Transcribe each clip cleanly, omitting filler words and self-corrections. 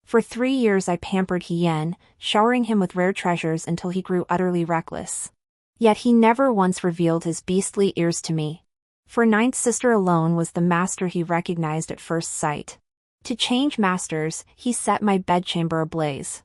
For 3 years I pampered Hien, showering him with rare treasures until he grew utterly reckless. Yet he never once revealed his beastly ears to me. For ninth sister alone was the master he recognized at first sight. To change masters, he set my bedchamber ablaze.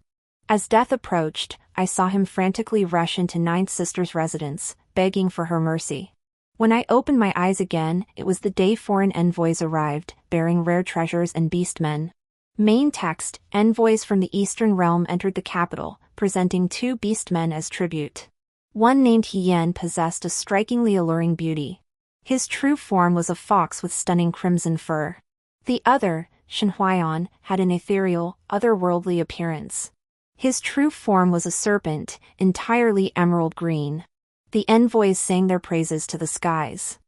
As death approached, I saw him frantically rush into ninth sister's residence, begging for her mercy. When I opened my eyes again, it was the day foreign envoys arrived, bearing rare treasures and beastmen. Main text: envoys from the Eastern Realm entered the capital, presenting 2 beastmen as tribute. One named Hien possessed a strikingly alluring beauty. His true form was a fox with stunning crimson fur. The other, Shenhuaian, had an ethereal, otherworldly appearance. His true form was a serpent, entirely emerald green. The envoys sang their praises to the skies.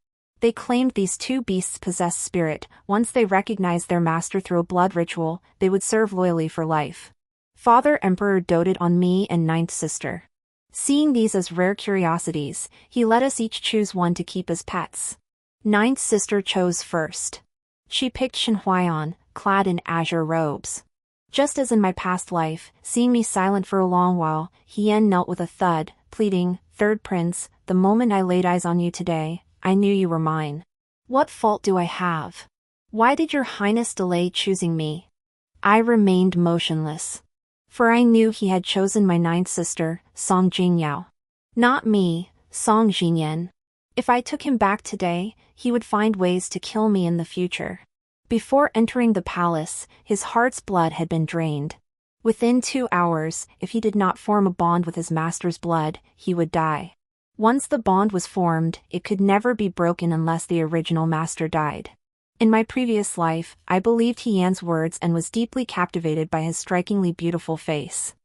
They claimed these 2 beasts possessed spirit. Once they recognized their master through a blood ritual, they would serve loyally for life. Father Emperor doted on me and ninth sister. Seeing these as rare curiosities, he let us each choose one to keep as pets. Ninth sister chose first. She picked Shenhuaian, clad in azure robes. Just as in my past life, seeing me silent for a long while, Hien knelt with a thud, pleading, "Third prince, the moment I laid eyes on you today, I knew you were mine. What fault do I have? Why did your highness delay choosing me?" I remained motionless. For I knew he had chosen my ninth sister, Song Jingyao. Not me, Song Jinyan. If I took him back today, he would find ways to kill me in the future. Before entering the palace, his heart's blood had been drained. Within 2 hours, if he did not form a bond with his master's blood, he would die. Once the bond was formed, it could never be broken unless the original master died. In my previous life, I believed Hien's words and was deeply captivated by his strikingly beautiful face.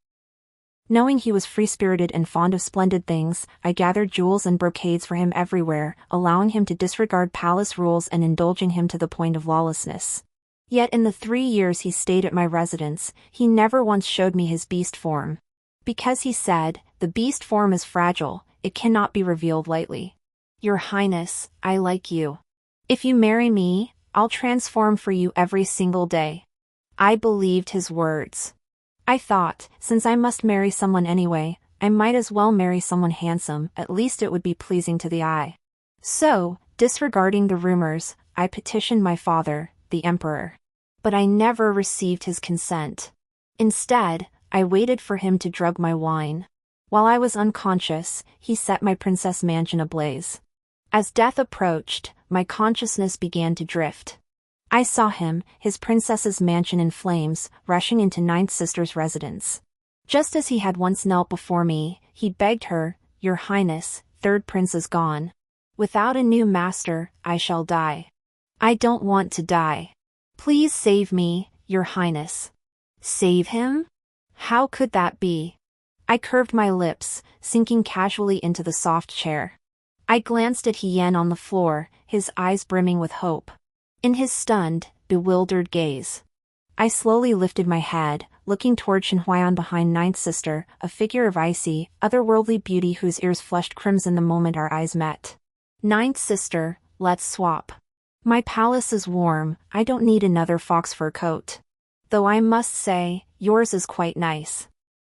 Knowing he was free-spirited and fond of splendid things, I gathered jewels and brocades for him everywhere, allowing him to disregard palace rules and indulging him to the point of lawlessness. Yet in the 3 years he stayed at my residence, he never once showed me his beast form. Because he said, "The beast form is fragile, it cannot be revealed lightly. Your Highness, I like you. If you marry me, I'll transform for you every single day." I believed his words. I thought, since I must marry someone anyway, I might as well marry someone handsome, at least it would be pleasing to the eye. So, disregarding the rumors, I petitioned my father, the emperor. But I never received his consent. Instead, I waited for him to drug my wine. While I was unconscious, he set my princess mansion ablaze. As death approached, my consciousness began to drift. I saw him, his princess's mansion in flames, rushing into ninth sister's residence. Just as he had once knelt before me, he begged her, "Your Highness, third prince is gone. Without a new master, I shall die. I don't want to die. Please save me, Your Highness." Save him? How could that be? I curved my lips, sinking casually into the soft chair. I glanced at Hien on the floor, his eyes brimming with hope. In his stunned, bewildered gaze, I slowly lifted my head, looking toward Shenhuaian behind ninth sister, a figure of icy, otherworldly beauty whose ears flushed crimson the moment our eyes met. "Ninth sister, let's swap. My palace is warm, I don't need another fox fur coat. Though I must say, yours is quite nice.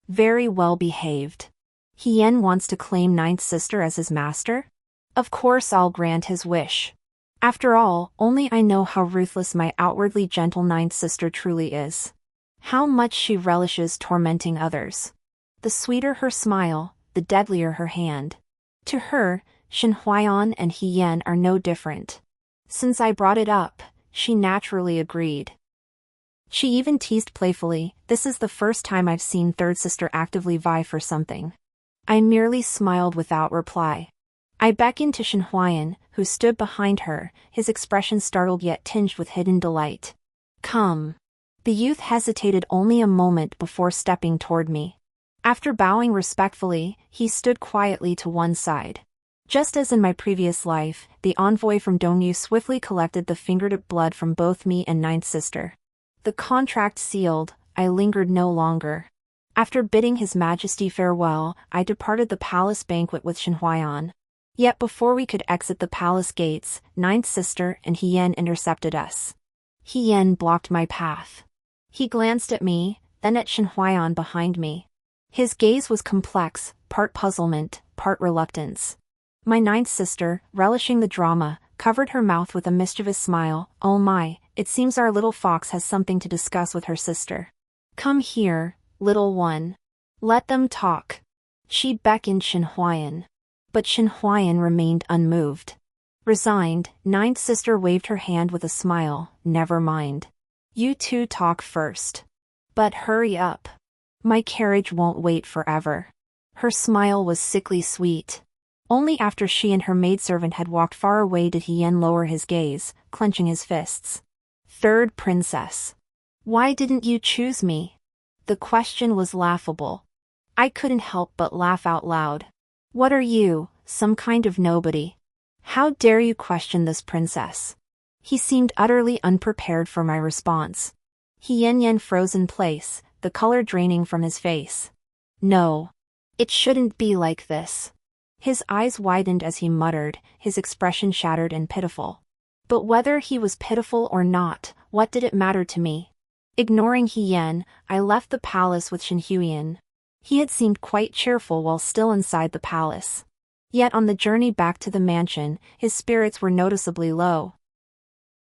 Very well behaved." Hien wants to claim ninth sister as his master? Of course I'll grant his wish. After all, only I know how ruthless my outwardly gentle ninth sister truly is. How much she relishes tormenting others. The sweeter her smile, the deadlier her hand. To her, Shenhuaian and Hien are no different. Since I brought it up, she naturally agreed. She even teased playfully, "This is the first time I've seen third sister actively vie for something." I merely smiled without reply. I beckoned to Shenhuaian, who stood behind her, his expression startled yet tinged with hidden delight. "Come." The youth hesitated only a moment before stepping toward me. After bowing respectfully, he stood quietly to one side. Just as in my previous life, the envoy from Dongyu swiftly collected the fingertip blood from both me and ninth sister. The contract sealed, I lingered no longer. After bidding His Majesty farewell, I departed the palace banquet with Shenhuaian. Yet before we could exit the palace gates, ninth sister and Hien intercepted us. Hien blocked my path. He glanced at me, then at Shen Huayan behind me. His gaze was complex, part puzzlement, part reluctance. My ninth sister, relishing the drama, covered her mouth with a mischievous smile. Oh my, it seems our little fox has something to discuss with her sister. Come here, little one. Let them talk. She beckoned Shen Huayan. But Shen Huayan remained unmoved. Resigned, ninth sister waved her hand with a smile. Never mind. You two talk first. But hurry up. My carriage won't wait forever. Her smile was sickly sweet. Only after she and her maidservant had walked far away did Hien lower his gaze, clenching his fists. Third princess. Why didn't you choose me? The question was laughable. I couldn't help but laugh out loud. What are you, some kind of nobody? How dare you question this princess? He seemed utterly unprepared for my response. Hien froze in place, the color draining from his face. No. It shouldn't be like this. His eyes widened as he muttered, his expression shattered and pitiful. But whether he was pitiful or not, what did it matter to me? Ignoring Hien, I left the palace with Shen Huayan. He had seemed quite cheerful while still inside the palace. Yet on the journey back to the mansion, his spirits were noticeably low.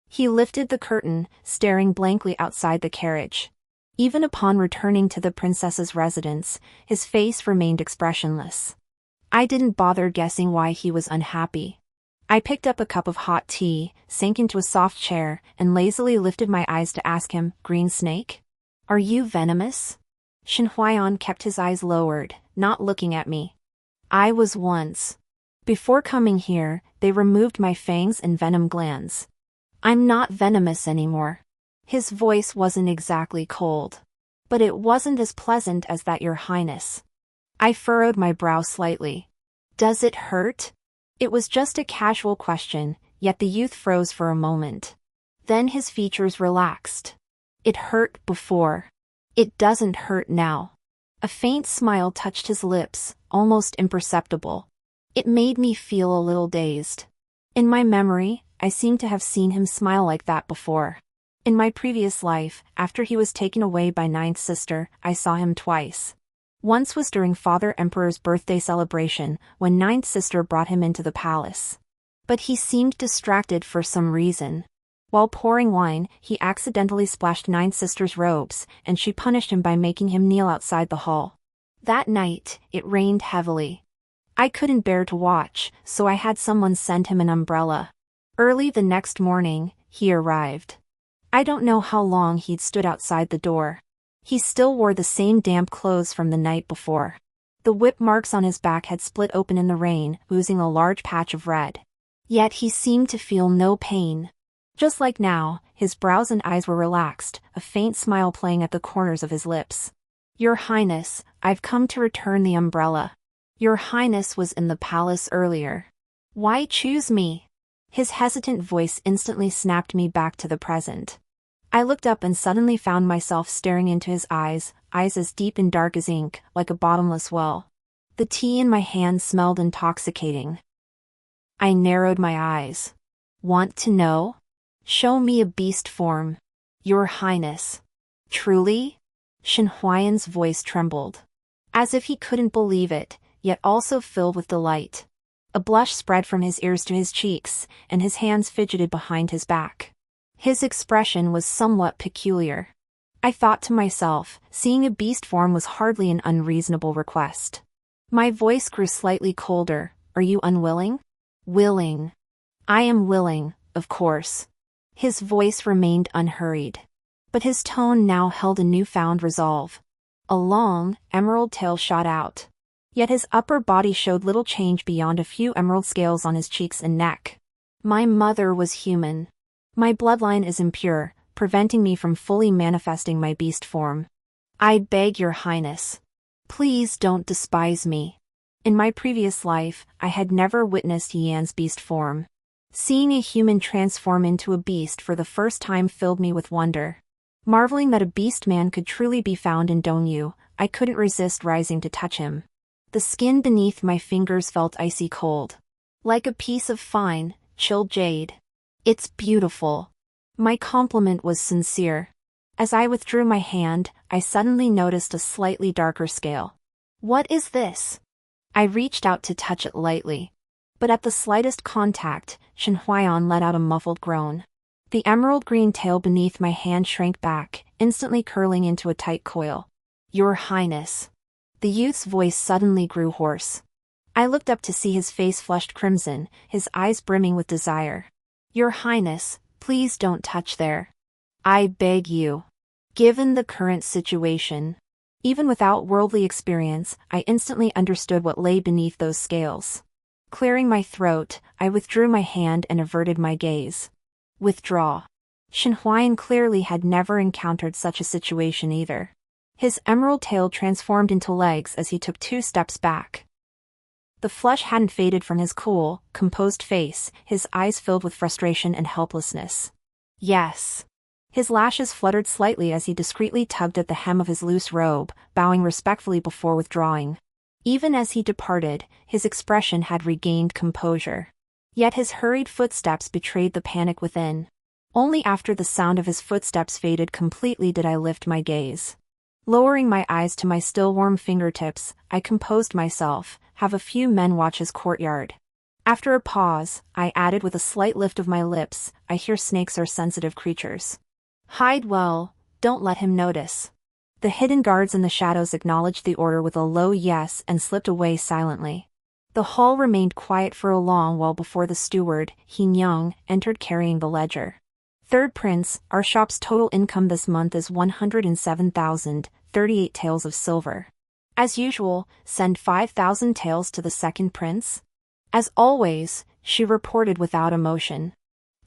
He lifted the curtain, staring blankly outside the carriage. Even upon returning to the princess's residence, his face remained expressionless. I didn't bother guessing why he was unhappy. I picked up a cup of hot tea, sank into a soft chair, and lazily lifted my eyes to ask him, Green Snake? Are you venomous? Shen Huayan kept his eyes lowered, not looking at me. I was once. Before coming here, they removed my fangs and venom glands. I'm not venomous anymore. His voice wasn't exactly cold. But it wasn't as pleasant as that, Your Highness. I furrowed my brow slightly. Does it hurt? It was just a casual question, yet the youth froze for a moment. Then his features relaxed. It hurt before. It doesn't hurt now. A faint smile touched his lips, almost imperceptible. It made me feel a little dazed. In my memory, I seemed to have seen him smile like that before. In my previous life, after he was taken away by ninth sister, I saw him twice. Once was during Father Emperor's birthday celebration, when ninth sister brought him into the palace. But he seemed distracted for some reason. While pouring wine, he accidentally splashed ninth sister's robes, and she punished him by making him kneel outside the hall. That night, it rained heavily. I couldn't bear to watch, so I had someone send him an umbrella. Early the next morning, he arrived. I don't know how long he'd stood outside the door. He still wore the same damp clothes from the night before. The whip marks on his back had split open in the rain, oozing a large patch of red. Yet he seemed to feel no pain. Just like now, his brows and eyes were relaxed, a faint smile playing at the corners of his lips. Your Highness, I've come to return the umbrella. Your Highness was in the palace earlier. Why choose me? His hesitant voice instantly snapped me back to the present. I looked up and suddenly found myself staring into his eyes as deep and dark as ink, like a bottomless well. The tea in my hand smelled intoxicating. I narrowed my eyes. Want to know? Show me a beast form. Your Highness. Truly? Shen Huayan's voice trembled. As if he couldn't believe it, yet also filled with delight. A blush spread from his ears to his cheeks, and his hands fidgeted behind his back. His expression was somewhat peculiar. I thought to myself, seeing a beast form was hardly an unreasonable request. My voice grew slightly colder. Are you unwilling? Willing. I am willing, of course. His voice remained unhurried. But his tone now held a newfound resolve. A long, emerald tail shot out. Yet his upper body showed little change beyond a few emerald scales on his cheeks and neck. My mother was human. My bloodline is impure, preventing me from fully manifesting my beast form. I beg Your Highness. Please don't despise me. In my previous life, I had never witnessed Yian's beast form. Seeing a human transform into a beast for the first time filled me with wonder. Marveling that a beast man could truly be found in Dongyu, I couldn't resist rising to touch him. The skin beneath my fingers felt icy cold. Like a piece of fine, chilled jade. It's beautiful. My compliment was sincere. As I withdrew my hand, I suddenly noticed a slightly darker scale. What is this? I reached out to touch it lightly. But at the slightest contact, Shen Huaiyan let out a muffled groan. The emerald green tail beneath my hand shrank back, instantly curling into a tight coil. Your Highness. The youth's voice suddenly grew hoarse. I looked up to see his face flushed crimson, his eyes brimming with desire. Your Highness, please don't touch there. I beg you. Given the current situation. Even without worldly experience, I instantly understood what lay beneath those scales. Clearing my throat, I withdrew my hand and averted my gaze. Withdraw. Shen Huaiyan clearly had never encountered such a situation either. His emerald tail transformed into legs as he took 2 steps back. The flush hadn't faded from his cool, composed face, his eyes filled with frustration and helplessness. Yes. His lashes fluttered slightly as he discreetly tugged at the hem of his loose robe, bowing respectfully before withdrawing. Even as he departed, his expression had regained composure. Yet his hurried footsteps betrayed the panic within. Only after the sound of his footsteps faded completely did I lift my gaze. Lowering my eyes to my still warm fingertips, I composed myself, have a few men watch his courtyard. After a pause, I added with a slight lift of my lips, I hear snakes are sensitive creatures. Hide well, don't let him notice. The hidden guards in the shadows acknowledged the order with a low yes and slipped away silently. The hall remained quiet for a long while before the steward, Hin Young, entered carrying the ledger. Third Prince, our shop's total income this month is 107,038 taels of silver. As usual, send 5,000 taels to the Second Prince. As always, she reported without emotion.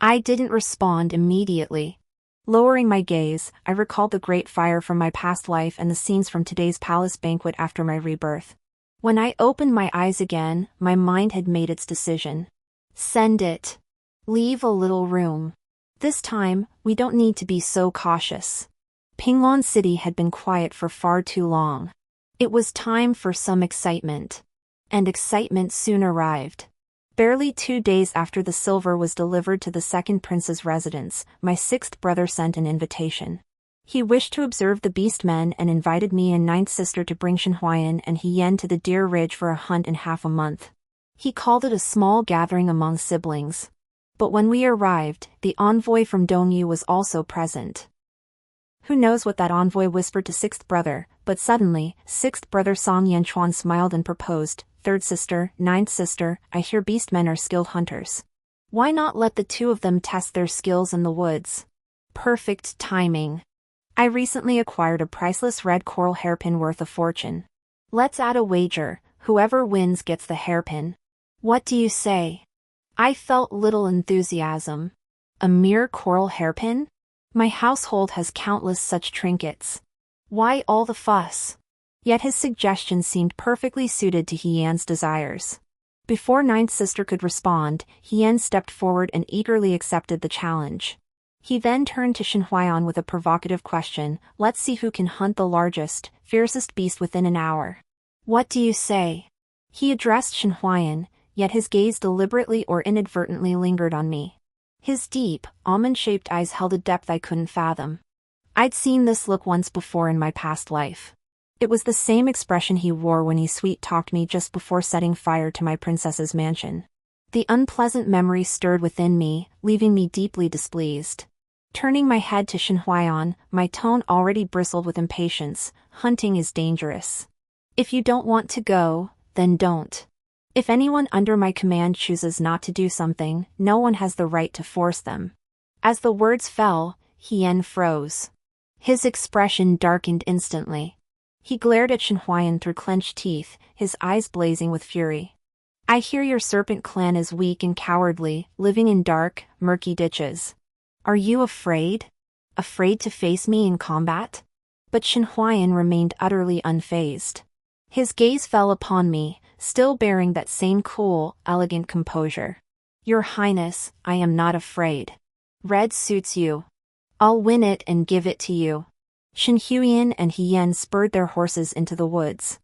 I didn't respond immediately. Lowering my gaze, I recalled the great fire from my past life and the scenes from today's palace banquet after my rebirth. When I opened my eyes again, my mind had made its decision. Send it. Leave a little room. This time, we don't need to be so cautious. Pinglan City had been quiet for far too long. It was time for some excitement. And excitement soon arrived. Barely 2 days after the silver was delivered to the Second Prince's residence, my 6th brother sent an invitation. He wished to observe the beastmen and invited me and 9th sister to bring Shen Huaiyan and Hien to the Deer Ridge for a hunt in half a month. He called it a small gathering among siblings. But when we arrived, the envoy from Dongyu was also present. Who knows what that envoy whispered to 6th brother, but suddenly, 6th brother Song Yanchuan smiled and proposed, 3rd sister, 9th sister, I hear beastmen are skilled hunters. Why not let the 2 of them test their skills in the woods? Perfect timing. I recently acquired a priceless red coral hairpin worth a fortune. Let's add a wager, whoever wins gets the hairpin. What do you say? I felt little enthusiasm. A mere coral hairpin? My household has countless such trinkets. Why all the fuss? Yet his suggestion seemed perfectly suited to Hien's desires. Before 9th sister could respond, Hien stepped forward and eagerly accepted the challenge. He then turned to Shen Huaiyan with a provocative question, let's see who can hunt the largest, fiercest beast within an hour. What do you say? He addressed Shen Huaiyan, yet his gaze deliberately or inadvertently lingered on me. His deep, almond-shaped eyes held a depth I couldn't fathom. I'd seen this look once before in my past life. It was the same expression he wore when he sweet-talked me just before setting fire to my princess's mansion. The unpleasant memory stirred within me, leaving me deeply displeased. Turning my head to Shen Huaiyan, my tone already bristled with impatience, hunting is dangerous. If you don't want to go, then don't. If anyone under my command chooses not to do something, no one has the right to force them. As the words fell, Hien froze. His expression darkened instantly. He glared at Shen Huaiyan through clenched teeth, his eyes blazing with fury. I hear your serpent clan is weak and cowardly, living in dark, murky ditches. Are you afraid? Afraid to face me in combat? But Shen Huaiyan remained utterly unfazed. His gaze fell upon me, still bearing that same cool, elegant composure. Your Highness, I am not afraid. Red suits you. I'll win it and give it to you. Shen Huaiyan and Hien spurred their horses into the woods.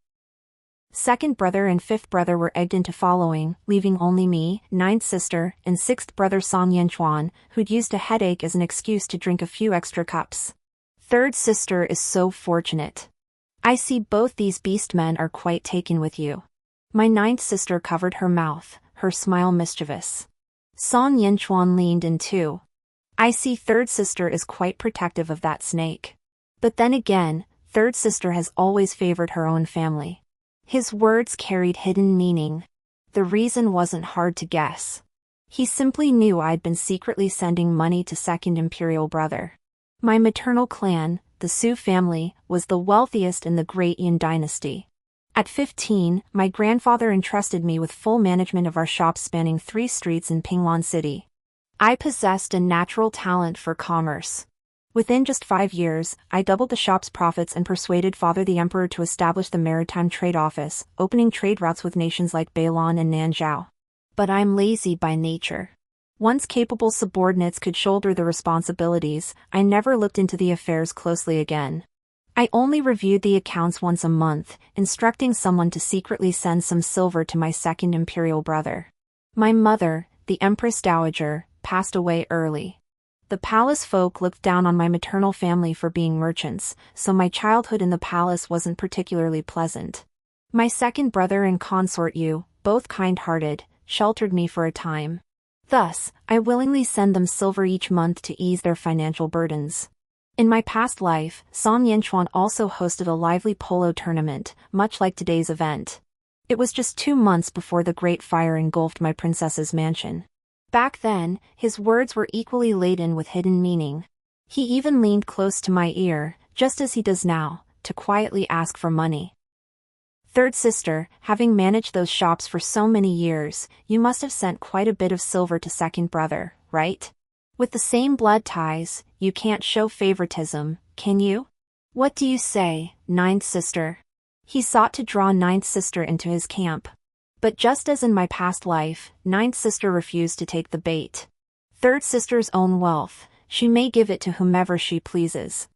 2nd brother and 5th brother were egged into following, leaving only me, 9th sister, and 6th brother Song Yanchuan, who'd used a headache as an excuse to drink a few extra cups. Third sister is so fortunate. I see both these beastmen are quite taken with you. My ninth sister covered her mouth, her smile mischievous. Song Yinchuan leaned in too. I see third sister is quite protective of that snake. But then again, third sister has always favored her own family. His words carried hidden meaning. The reason wasn't hard to guess. He simply knew I'd been secretly sending money to second imperial brother. My maternal clan, the Su family, was the wealthiest in the Great Yin dynasty. At 15, my grandfather entrusted me with full management of our shops spanning 3 streets in Pinglan City. I possessed a natural talent for commerce. Within just 5 years, I doubled the shop's profits and persuaded Father the Emperor to establish the Maritime Trade Office, opening trade routes with nations like Beilan and Nanzhao. But I'm lazy by nature. Once capable subordinates could shoulder the responsibilities, I never looked into the affairs closely again. I only reviewed the accounts once a month, instructing someone to secretly send some silver to my second imperial brother. My mother, the Empress Dowager, passed away early. The palace folk looked down on my maternal family for being merchants, so my childhood in the palace wasn't particularly pleasant. My second brother and consort Yu, both kind-hearted, sheltered me for a time. Thus, I willingly send them silver each month to ease their financial burdens. In my past life, Song Yinchuan also hosted a lively polo tournament, much like today's event. It was just 2 months before the Great Fire engulfed my princess's mansion. Back then, his words were equally laden with hidden meaning. He even leaned close to my ear, just as he does now, to quietly ask for money. Third sister, having managed those shops for so many years, you must have sent quite a bit of silver to second brother, right? With the same blood ties, you can't show favoritism, can you? What do you say, ninth sister? He sought to draw ninth sister into his camp. But just as in my past life, ninth sister refused to take the bait. Third sister's own wealth, she may give it to whomever she pleases.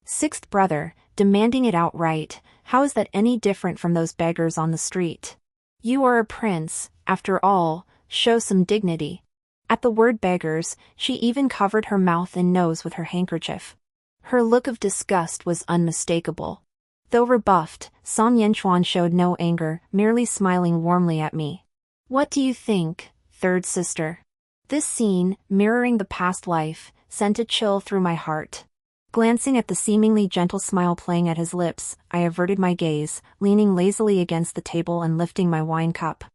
Sixth brother, demanding it outright, how is that any different from those beggars on the street? You are a prince, after all, show some dignity. At the word beggars, she even covered her mouth and nose with her handkerchief. Her look of disgust was unmistakable. Though rebuffed, Song Yinchuan showed no anger, merely smiling warmly at me. What do you think, third sister? This scene, mirroring the past life, sent a chill through my heart. Glancing at the seemingly gentle smile playing at his lips, I averted my gaze, leaning lazily against the table and lifting my wine cup.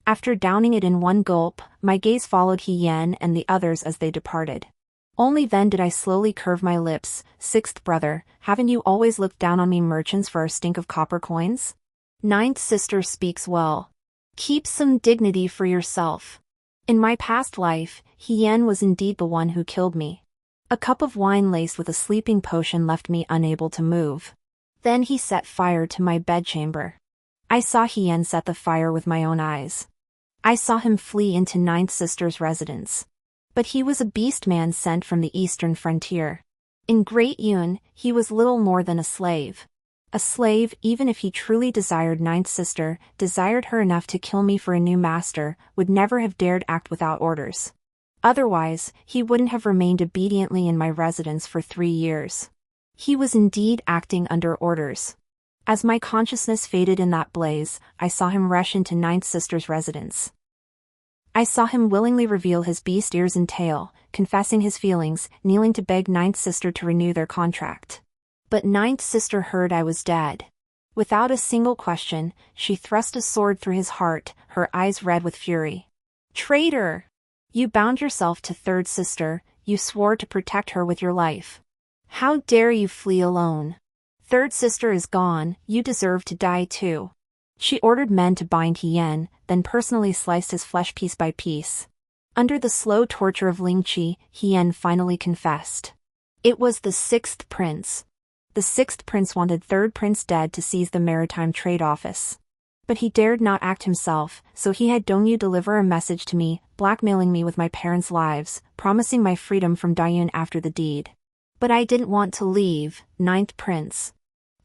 After downing it in one gulp, my gaze followed He Yan and the others as they departed. Only then did I slowly curve my lips. Sixth brother, haven't you always looked down on me merchants for our stink of copper coins? Ninth sister speaks well. Keep some dignity for yourself. In my past life, He Yan was indeed the one who killed me. A cup of wine laced with a sleeping potion left me unable to move. Then he set fire to my bedchamber. I saw He Yan set the fire with my own eyes. I saw him flee into ninth sister's residence. But he was a beastman sent from the eastern frontier. In Great Yun, he was little more than a slave. A slave, even if he truly desired ninth sister, desired her enough to kill me for a new master, would never have dared act without orders. Otherwise, he wouldn't have remained obediently in my residence for 3 years. He was indeed acting under orders. As my consciousness faded in that blaze, I saw him rush into ninth sister's residence. I saw him willingly reveal his beast ears and tail, confessing his feelings, kneeling to beg ninth sister to renew their contract. But ninth sister heard I was dead. Without a single question, she thrust a sword through his heart, her eyes red with fury. Traitor! You bound yourself to third sister, you swore to protect her with your life. How dare you flee alone? Third sister is gone, you deserve to die too. She ordered men to bind He Yan, then personally sliced his flesh piece by piece. Under the slow torture of Ling Qi, He Yan finally confessed. It was the sixth prince. The sixth prince wanted third prince dead to seize the Maritime Trade Office. But he dared not act himself, so he had Dongyu deliver a message to me, blackmailing me with my parents' lives, promising my freedom from Daiyun after the deed. But I didn't want to leave, ninth prince.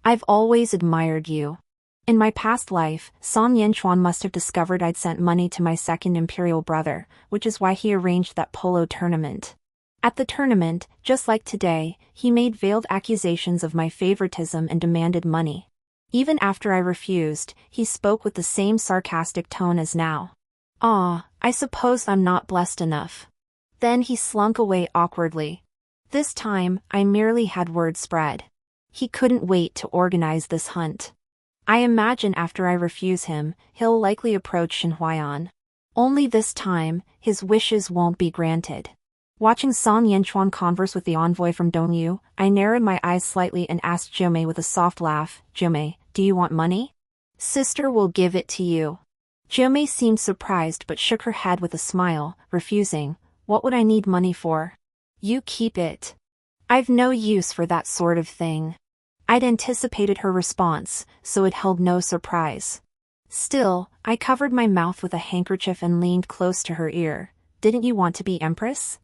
I've always admired you. In my past life, Song Yinchuan must have discovered I'd sent money to my second imperial brother, which is why he arranged that polo tournament. At the tournament, just like today, he made veiled accusations of my favoritism and demanded money. Even after I refused, he spoke with the same sarcastic tone as now. "Ah, I suppose I'm not blessed enough." Then he slunk away awkwardly. This time, I merely had word spread. He couldn't wait to organize this hunt. I imagine after I refuse him, he'll likely approach Shen Huayan. Only this time, his wishes won't be granted. Watching Song Yanchuan converse with the envoy from Dongyu, I narrowed my eyes slightly and asked Jiumei with a soft laugh, "Jiumei, do you want money?" "Sister will give it to you." Jiumei seemed surprised but shook her head with a smile, refusing. "What would I need money for?" "You keep it. I've no use for that sort of thing." I'd anticipated her response, so it held no surprise. Still, I covered my mouth with a handkerchief and leaned close to her ear. "Didn't you want to be empress?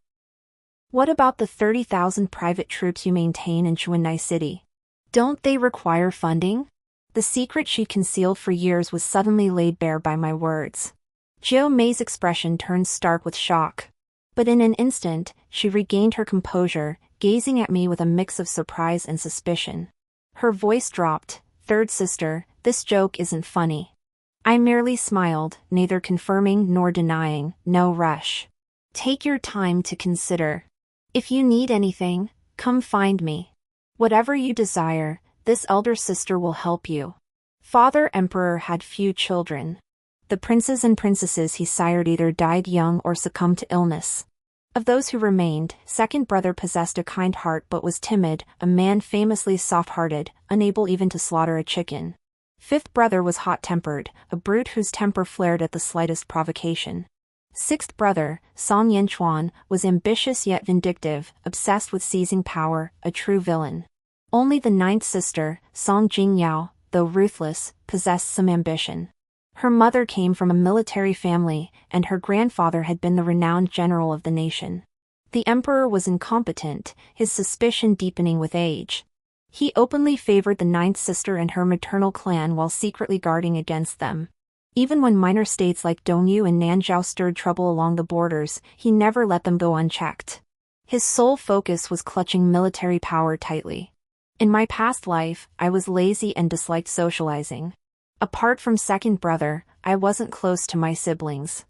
What about the 30,000 private troops you maintain in Chuanai City? Don't they require funding?" The secret she concealed for years was suddenly laid bare by my words. Jiu Mei's expression turned stark with shock. But in an instant, she regained her composure, gazing at me with a mix of surprise and suspicion. Her voice dropped. "Third sister, this joke isn't funny." I merely smiled, neither confirming nor denying. "No rush. Take your time to consider. If you need anything, come find me. Whatever you desire, this elder sister will help you." Father Emperor had few children. The princes and princesses he sired either died young or succumbed to illness. Of those who remained, second brother possessed a kind heart but was timid, a man famously soft-hearted, unable even to slaughter a chicken. Fifth brother was hot-tempered, a brute whose temper flared at the slightest provocation. Sixth brother, Song Yanchuan, was ambitious yet vindictive, obsessed with seizing power, a true villain. Only the ninth sister, Song Jingyao, though ruthless, possessed some ambition. Her mother came from a military family, and her grandfather had been the renowned general of the nation. The emperor was incompetent, his suspicion deepening with age. He openly favored the ninth sister and her maternal clan while secretly guarding against them. Even when minor states like Dongyu and Nanzhao stirred trouble along the borders, he never let them go unchecked. His sole focus was clutching military power tightly. In my past life, I was lazy and disliked socializing. Apart from second brother, I wasn't close to my siblings.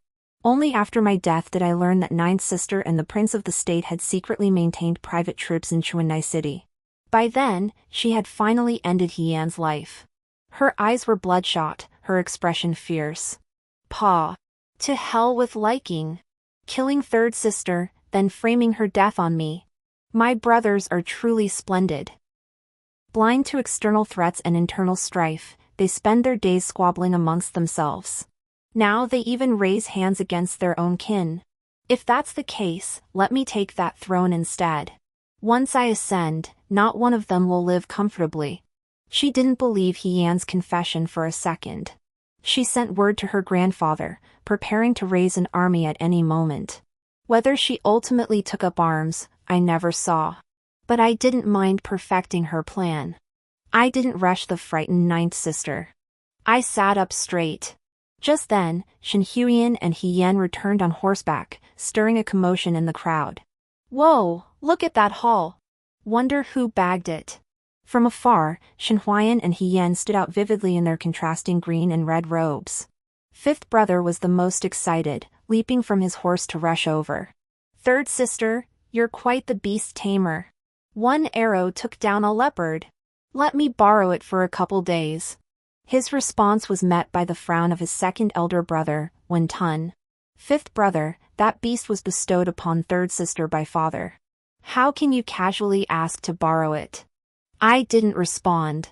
Only after my death did I learn that ninth sister and the prince of the state had secretly maintained private troops in Chuanai City. By then, she had finally ended He-Yan's life. Her eyes were bloodshot, her expression fierce. "Pa. To hell with liking. Killing third sister, then framing her death on me. My brothers are truly splendid." Blind to external threats and internal strife, they spend their days squabbling amongst themselves. Now they even raise hands against their own kin. If that's the case, let me take that throne instead. Once I ascend, not one of them will live comfortably. She didn't believe He-Yan's confession for a second. She sent word to her grandfather, preparing to raise an army at any moment. Whether she ultimately took up arms, I never saw. But I didn't mind perfecting her plan. I didn't rush the frightened ninth sister. I sat up straight. Just then, Shen Huiyan and He-Yan returned on horseback, stirring a commotion in the crowd. "Whoa, look at that haul. Wonder who bagged it." From afar, Shen Huiyan and He-Yan stood out vividly in their contrasting green and red robes. Fifth brother was the most excited, leaping from his horse to rush over. "Third sister, you're quite the beast tamer. One arrow took down a leopard. Let me borrow it for a couple days." His response was met by the frown of his second elder brother, Wen Tun. "Fifth brother, that beast was bestowed upon third sister by father. How can you casually ask to borrow it?" I didn't respond.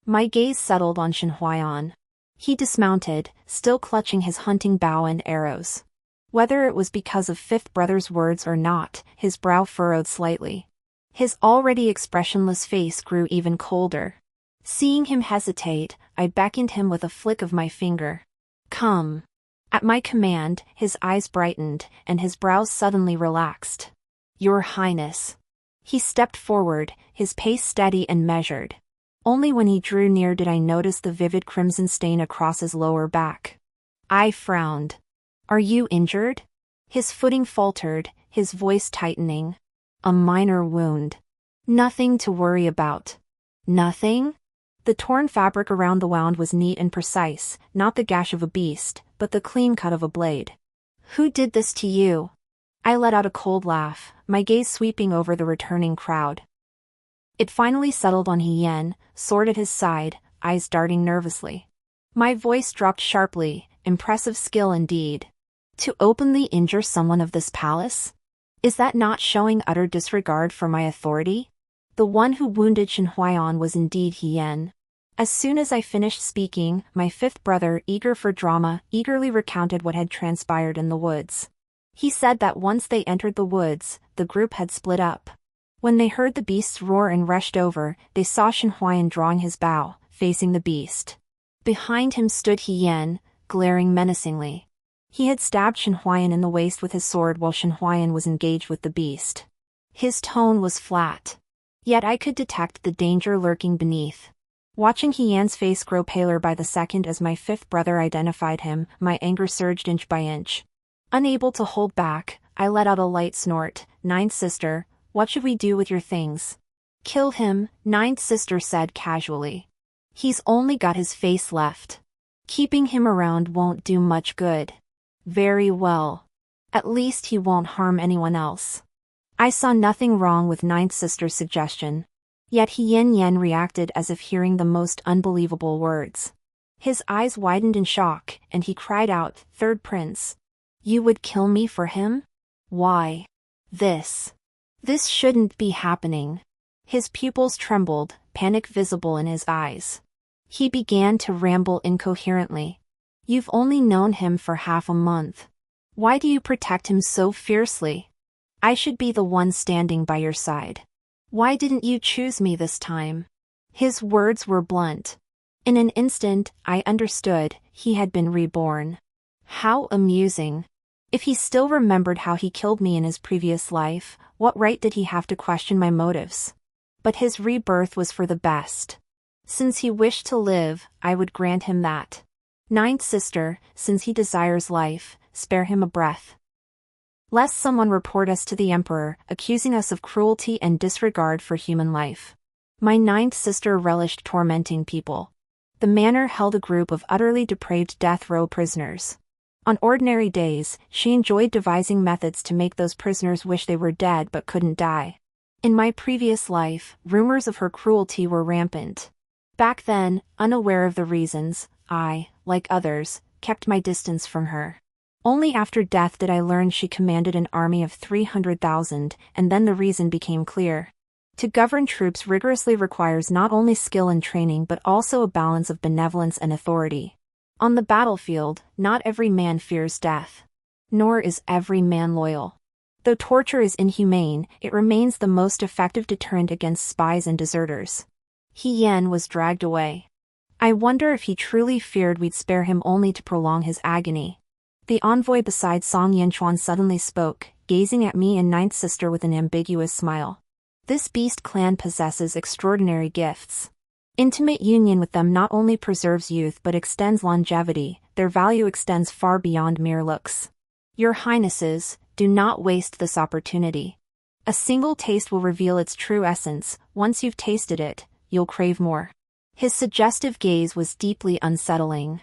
My gaze settled on Shen Huayan. He dismounted, still clutching his hunting bow and arrows. Whether it was because of fifth brother's words or not, his brow furrowed slightly. His already expressionless face grew even colder. Seeing him hesitate, I beckoned him with a flick of my finger. "Come." At my command, his eyes brightened, and his brows suddenly relaxed. "Your Highness." He stepped forward, his pace steady and measured. Only when he drew near did I notice the vivid crimson stain across his lower back. I frowned. "Are you injured?" His footing faltered, his voice tightening. A minor wound. Nothing to worry about. Nothing? The torn fabric around the wound was neat and precise, not the gash of a beast, but the clean cut of a blade. Who did this to you? I let out a cold laugh, my gaze sweeping over the returning crowd. It finally settled on Hien, sword at his side, eyes darting nervously. My voice dropped sharply, impressive skill indeed. To openly injure someone of this palace? Is that not showing utter disregard for my authority? The one who wounded Shen Huaiyan was indeed Hien. As soon as I finished speaking, my fifth brother, eager for drama, eagerly recounted what had transpired in the woods. He said that once they entered the woods, the group had split up. When they heard the beasts roar and rushed over, they saw Shen Huaiyan drawing his bow, facing the beast. Behind him stood Hien, glaring menacingly. He had stabbed Shen Huaiyan in the waist with his sword while Shen Huaiyan was engaged with the beast. His tone was flat. Yet I could detect the danger lurking beneath. Watching Hien's face grow paler by the second as my fifth brother identified him, my anger surged inch by inch. Unable to hold back, I let out a light snort. Ninth sister, what should we do with your things? Kill him, Ninth sister said casually. He's only got his face left. Keeping him around won't do much good. Very well. At least he won't harm anyone else. I saw nothing wrong with Ninth sister's suggestion. Yet Hien reacted as if hearing the most unbelievable words. His eyes widened in shock, and he cried out, Third prince. You would kill me for him? Why? This shouldn't be happening. His pupils trembled, panic visible in his eyes. He began to ramble incoherently. You've only known him for half a month. Why do you protect him so fiercely? I should be the one standing by your side. Why didn't you choose me this time? His words were blunt. In an instant, I understood, he had been reborn. How amusing. If he still remembered how he killed me in his previous life, what right did he have to question my motives? But his rebirth was for the best. Since he wished to live, I would grant him that. Ninth sister, since he desires life, spare him a breath. Lest someone report us to the emperor, accusing us of cruelty and disregard for human life. My ninth sister relished tormenting people. The manor held a group of utterly depraved death row prisoners. On ordinary days, she enjoyed devising methods to make those prisoners wish they were dead but couldn't die. In my previous life, rumors of her cruelty were rampant. Back then, unaware of the reasons, I, like others, kept my distance from her. Only after death did I learn she commanded an army of 300,000, and then the reason became clear. To govern troops rigorously requires not only skill and training but also a balance of benevolence and authority. On the battlefield, not every man fears death. Nor is every man loyal. Though torture is inhumane, it remains the most effective deterrent against spies and deserters. Hien was dragged away. I wonder if he truly feared we'd spare him only to prolong his agony. The envoy beside Song Yanchuan suddenly spoke, gazing at me and ninth sister with an ambiguous smile. This beast clan possesses extraordinary gifts. Intimate union with them not only preserves youth but extends longevity, their value extends far beyond mere looks. Your highnesses, do not waste this opportunity. A single taste will reveal its true essence. Once you've tasted it, you'll crave more. His suggestive gaze was deeply unsettling.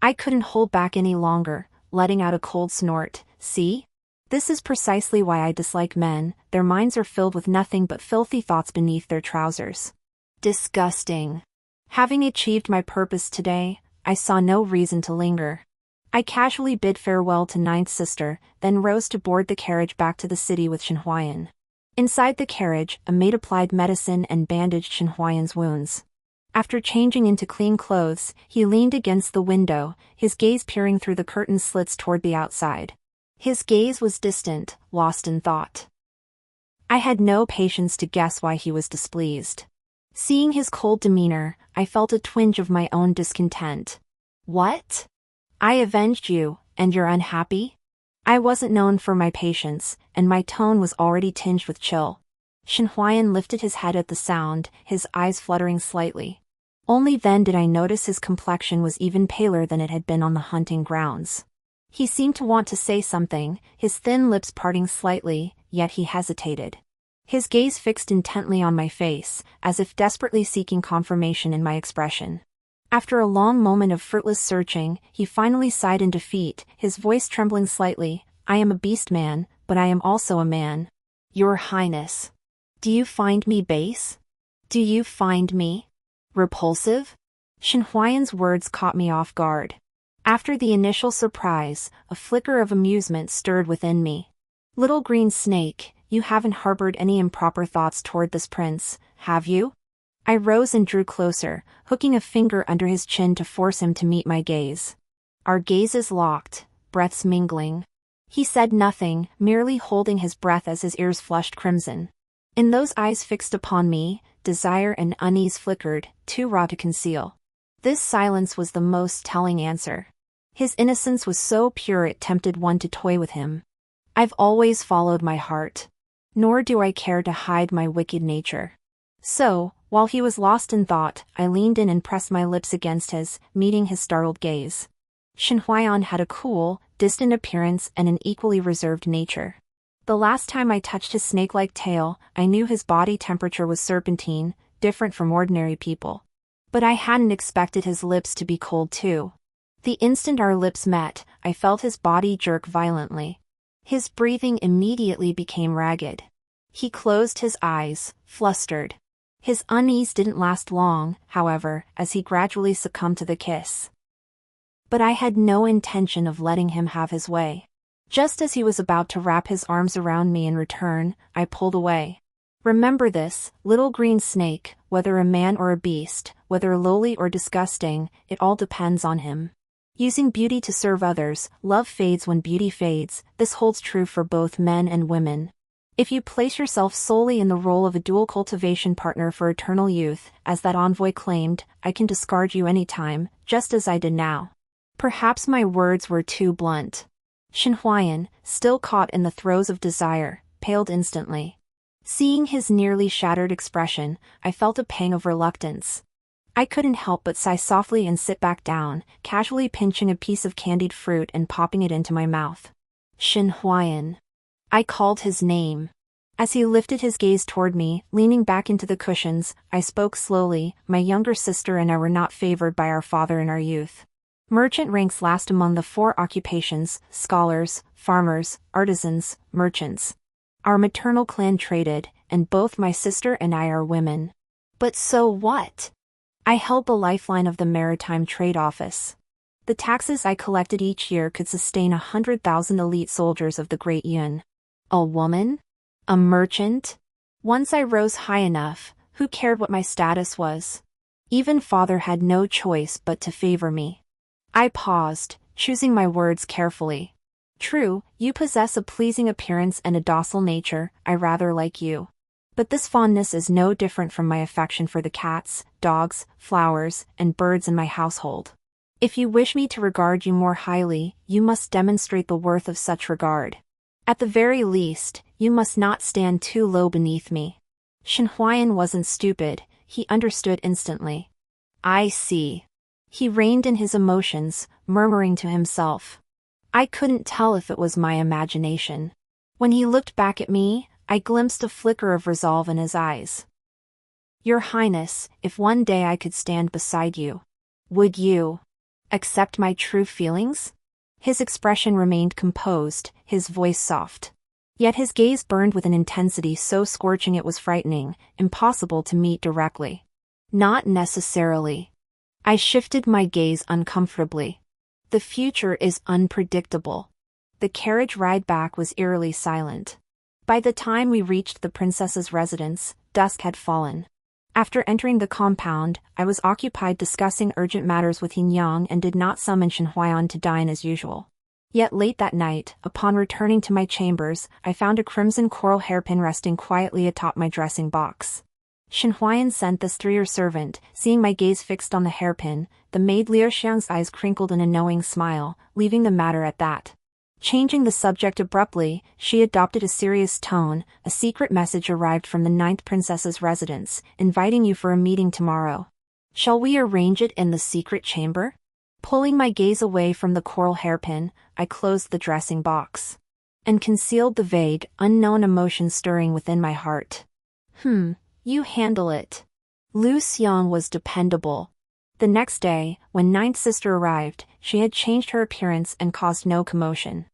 I couldn't hold back any longer, letting out a cold snort. See? This is precisely why I dislike men, their minds are filled with nothing but filthy thoughts beneath their trousers. Disgusting. Having achieved my purpose today, I saw no reason to linger. I casually bid farewell to ninth sister, then rose to board the carriage back to the city with Shen Huaiyan. Inside the carriage, a maid applied medicine and bandaged Shen Huaiyan's wounds. After changing into clean clothes, he leaned against the window, his gaze peering through the curtain slits toward the outside. His gaze was distant, lost in thought. I had no patience to guess why he was displeased. Seeing his cold demeanor, I felt a twinge of my own discontent. What? I avenged you, and you're unhappy? I wasn't known for my patience, and my tone was already tinged with chill. Shen Huaiyan lifted his head at the sound, his eyes fluttering slightly. Only then did I notice his complexion was even paler than it had been on the hunting grounds. He seemed to want to say something, his thin lips parting slightly, yet he hesitated. His gaze fixed intently on my face, as if desperately seeking confirmation in my expression. After a long moment of fruitless searching, he finally sighed in defeat, his voice trembling slightly. I am a beastman, but I am also a man. Your Highness. Do you find me base? Do you find me repulsive? Shen Huayan's words caught me off guard. After the initial surprise, a flicker of amusement stirred within me. Little green snake, you haven't harbored any improper thoughts toward this prince, have you? I rose and drew closer, hooking a finger under his chin to force him to meet my gaze. Our gazes locked, breaths mingling. He said nothing, merely holding his breath as his ears flushed crimson. In those eyes fixed upon me, desire and unease flickered, too raw to conceal. This silence was the most telling answer. His innocence was so pure it tempted one to toy with him. I've always followed my heart. Nor do I care to hide my wicked nature. So, while he was lost in thought, I leaned in and pressed my lips against his, meeting his startled gaze. Shen Huayan had a cool, distant appearance and an equally reserved nature. The last time I touched his snake-like tail, I knew his body temperature was serpentine, different from ordinary people. But I hadn't expected his lips to be cold too. The instant our lips met, I felt his body jerk violently. His breathing immediately became ragged. He closed his eyes, flustered. His unease didn't last long, however, as he gradually succumbed to the kiss. But I had no intention of letting him have his way. Just as he was about to wrap his arms around me in return, I pulled away. Remember this, little green snake, whether a man or a beast, whether lowly or disgusting, it all depends on him. Using beauty to serve others, love fades when beauty fades. This holds true for both men and women. If you place yourself solely in the role of a dual cultivation partner for eternal youth, as that envoy claimed, I can discard you anytime, just as I did now. Perhaps my words were too blunt. Shen Huayan, still caught in the throes of desire, paled instantly. Seeing his nearly shattered expression, I felt a pang of reluctance. I couldn't help but sigh softly and sit back down, casually pinching a piece of candied fruit and popping it into my mouth. Shen Huayan. I called his name. As he lifted his gaze toward me, leaning back into the cushions, I spoke slowly. My younger sister and I were not favored by our father in our youth. Merchant ranks last among the 4 occupations: scholars, farmers, artisans, merchants. Our maternal clan traded, and both my sister and I are women. But so what? I held the lifeline of the Maritime Trade Office. The taxes I collected each year could sustain 100,000 elite soldiers of the Great Yun. A woman? A merchant? Once I rose high enough, who cared what my status was? Even father had no choice but to favor me. I paused, choosing my words carefully. True, you possess a pleasing appearance and a docile nature, I rather like you. But this fondness is no different from my affection for the cats, dogs, flowers, and birds in my household. If you wish me to regard you more highly, you must demonstrate the worth of such regard. At the very least, you must not stand too low beneath me. Shen Huayan wasn't stupid, he understood instantly. I see. He reined in his emotions, murmuring to himself. I couldn't tell if it was my imagination. When he looked back at me, I glimpsed a flicker of resolve in his eyes. Your Highness, if one day I could stand beside you, would you accept my true feelings? His expression remained composed, his voice soft. Yet his gaze burned with an intensity so scorching it was frightening, impossible to meet directly. Not necessarily. I shifted my gaze uncomfortably. The future is unpredictable. The carriage ride back was eerily silent. By the time we reached the princess's residence, dusk had fallen. After entering the compound, I was occupied discussing urgent matters with Yin Yang and did not summon Shen Huayan to dine as usual. Yet late that night, upon returning to my chambers, I found a crimson coral hairpin resting quietly atop my dressing box. Shen Huayan sent this through your servant. Seeing my gaze fixed on the hairpin, the maid Liu Xiang's eyes crinkled in a knowing smile, leaving the matter at that. Changing the subject abruptly, she adopted a serious tone. A secret message arrived from the 9th princess's residence, inviting you for a meeting tomorrow. Shall we arrange it in the secret chamber? Pulling my gaze away from the coral hairpin, I closed the dressing box. and concealed the vague, unknown emotion stirring within my heart. You handle it. Lu Xiang was dependable. The next day, when ninth sister arrived, she had changed her appearance and caused no commotion.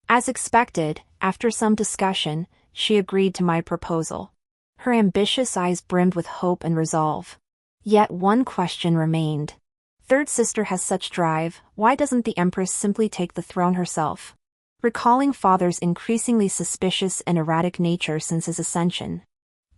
As expected, after some discussion, she agreed to my proposal. Her ambitious eyes brimmed with hope and resolve. Yet one question remained. Third sister has such drive, why doesn't the Empress simply take the throne herself? Recalling father's increasingly suspicious and erratic nature since his ascension,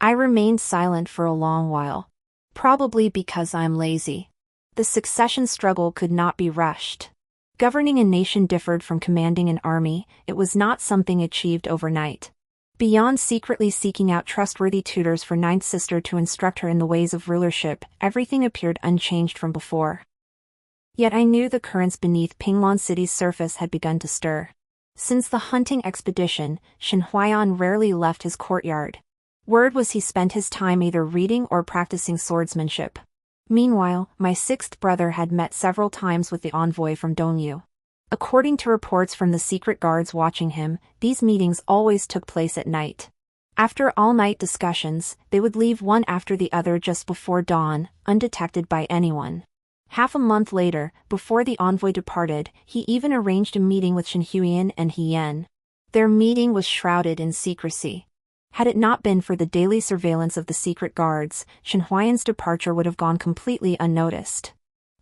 I remained silent for a long while. Probably because I'm lazy. The succession struggle could not be rushed. Governing a nation differed from commanding an army, it was not something achieved overnight. Beyond secretly seeking out trustworthy tutors for ninth sister to instruct her in the ways of rulership, everything appeared unchanged from before. Yet I knew the currents beneath Pinglan City's surface had begun to stir. Since the hunting expedition, Shen Huaiyan rarely left his courtyard. Word was he spent his time either reading or practicing swordsmanship. Meanwhile, my sixth brother had met several times with the envoy from Dongyu. According to reports from the secret guards watching him, these meetings always took place at night. After all-night discussions, they would leave one after the other just before dawn, undetected by anyone. Half a month later, before the envoy departed, he even arranged a meeting with Shen Huiyan and He Yan. Their meeting was shrouded in secrecy. Had it not been for the daily surveillance of the secret guards, Shen Huiyan's departure would have gone completely unnoticed.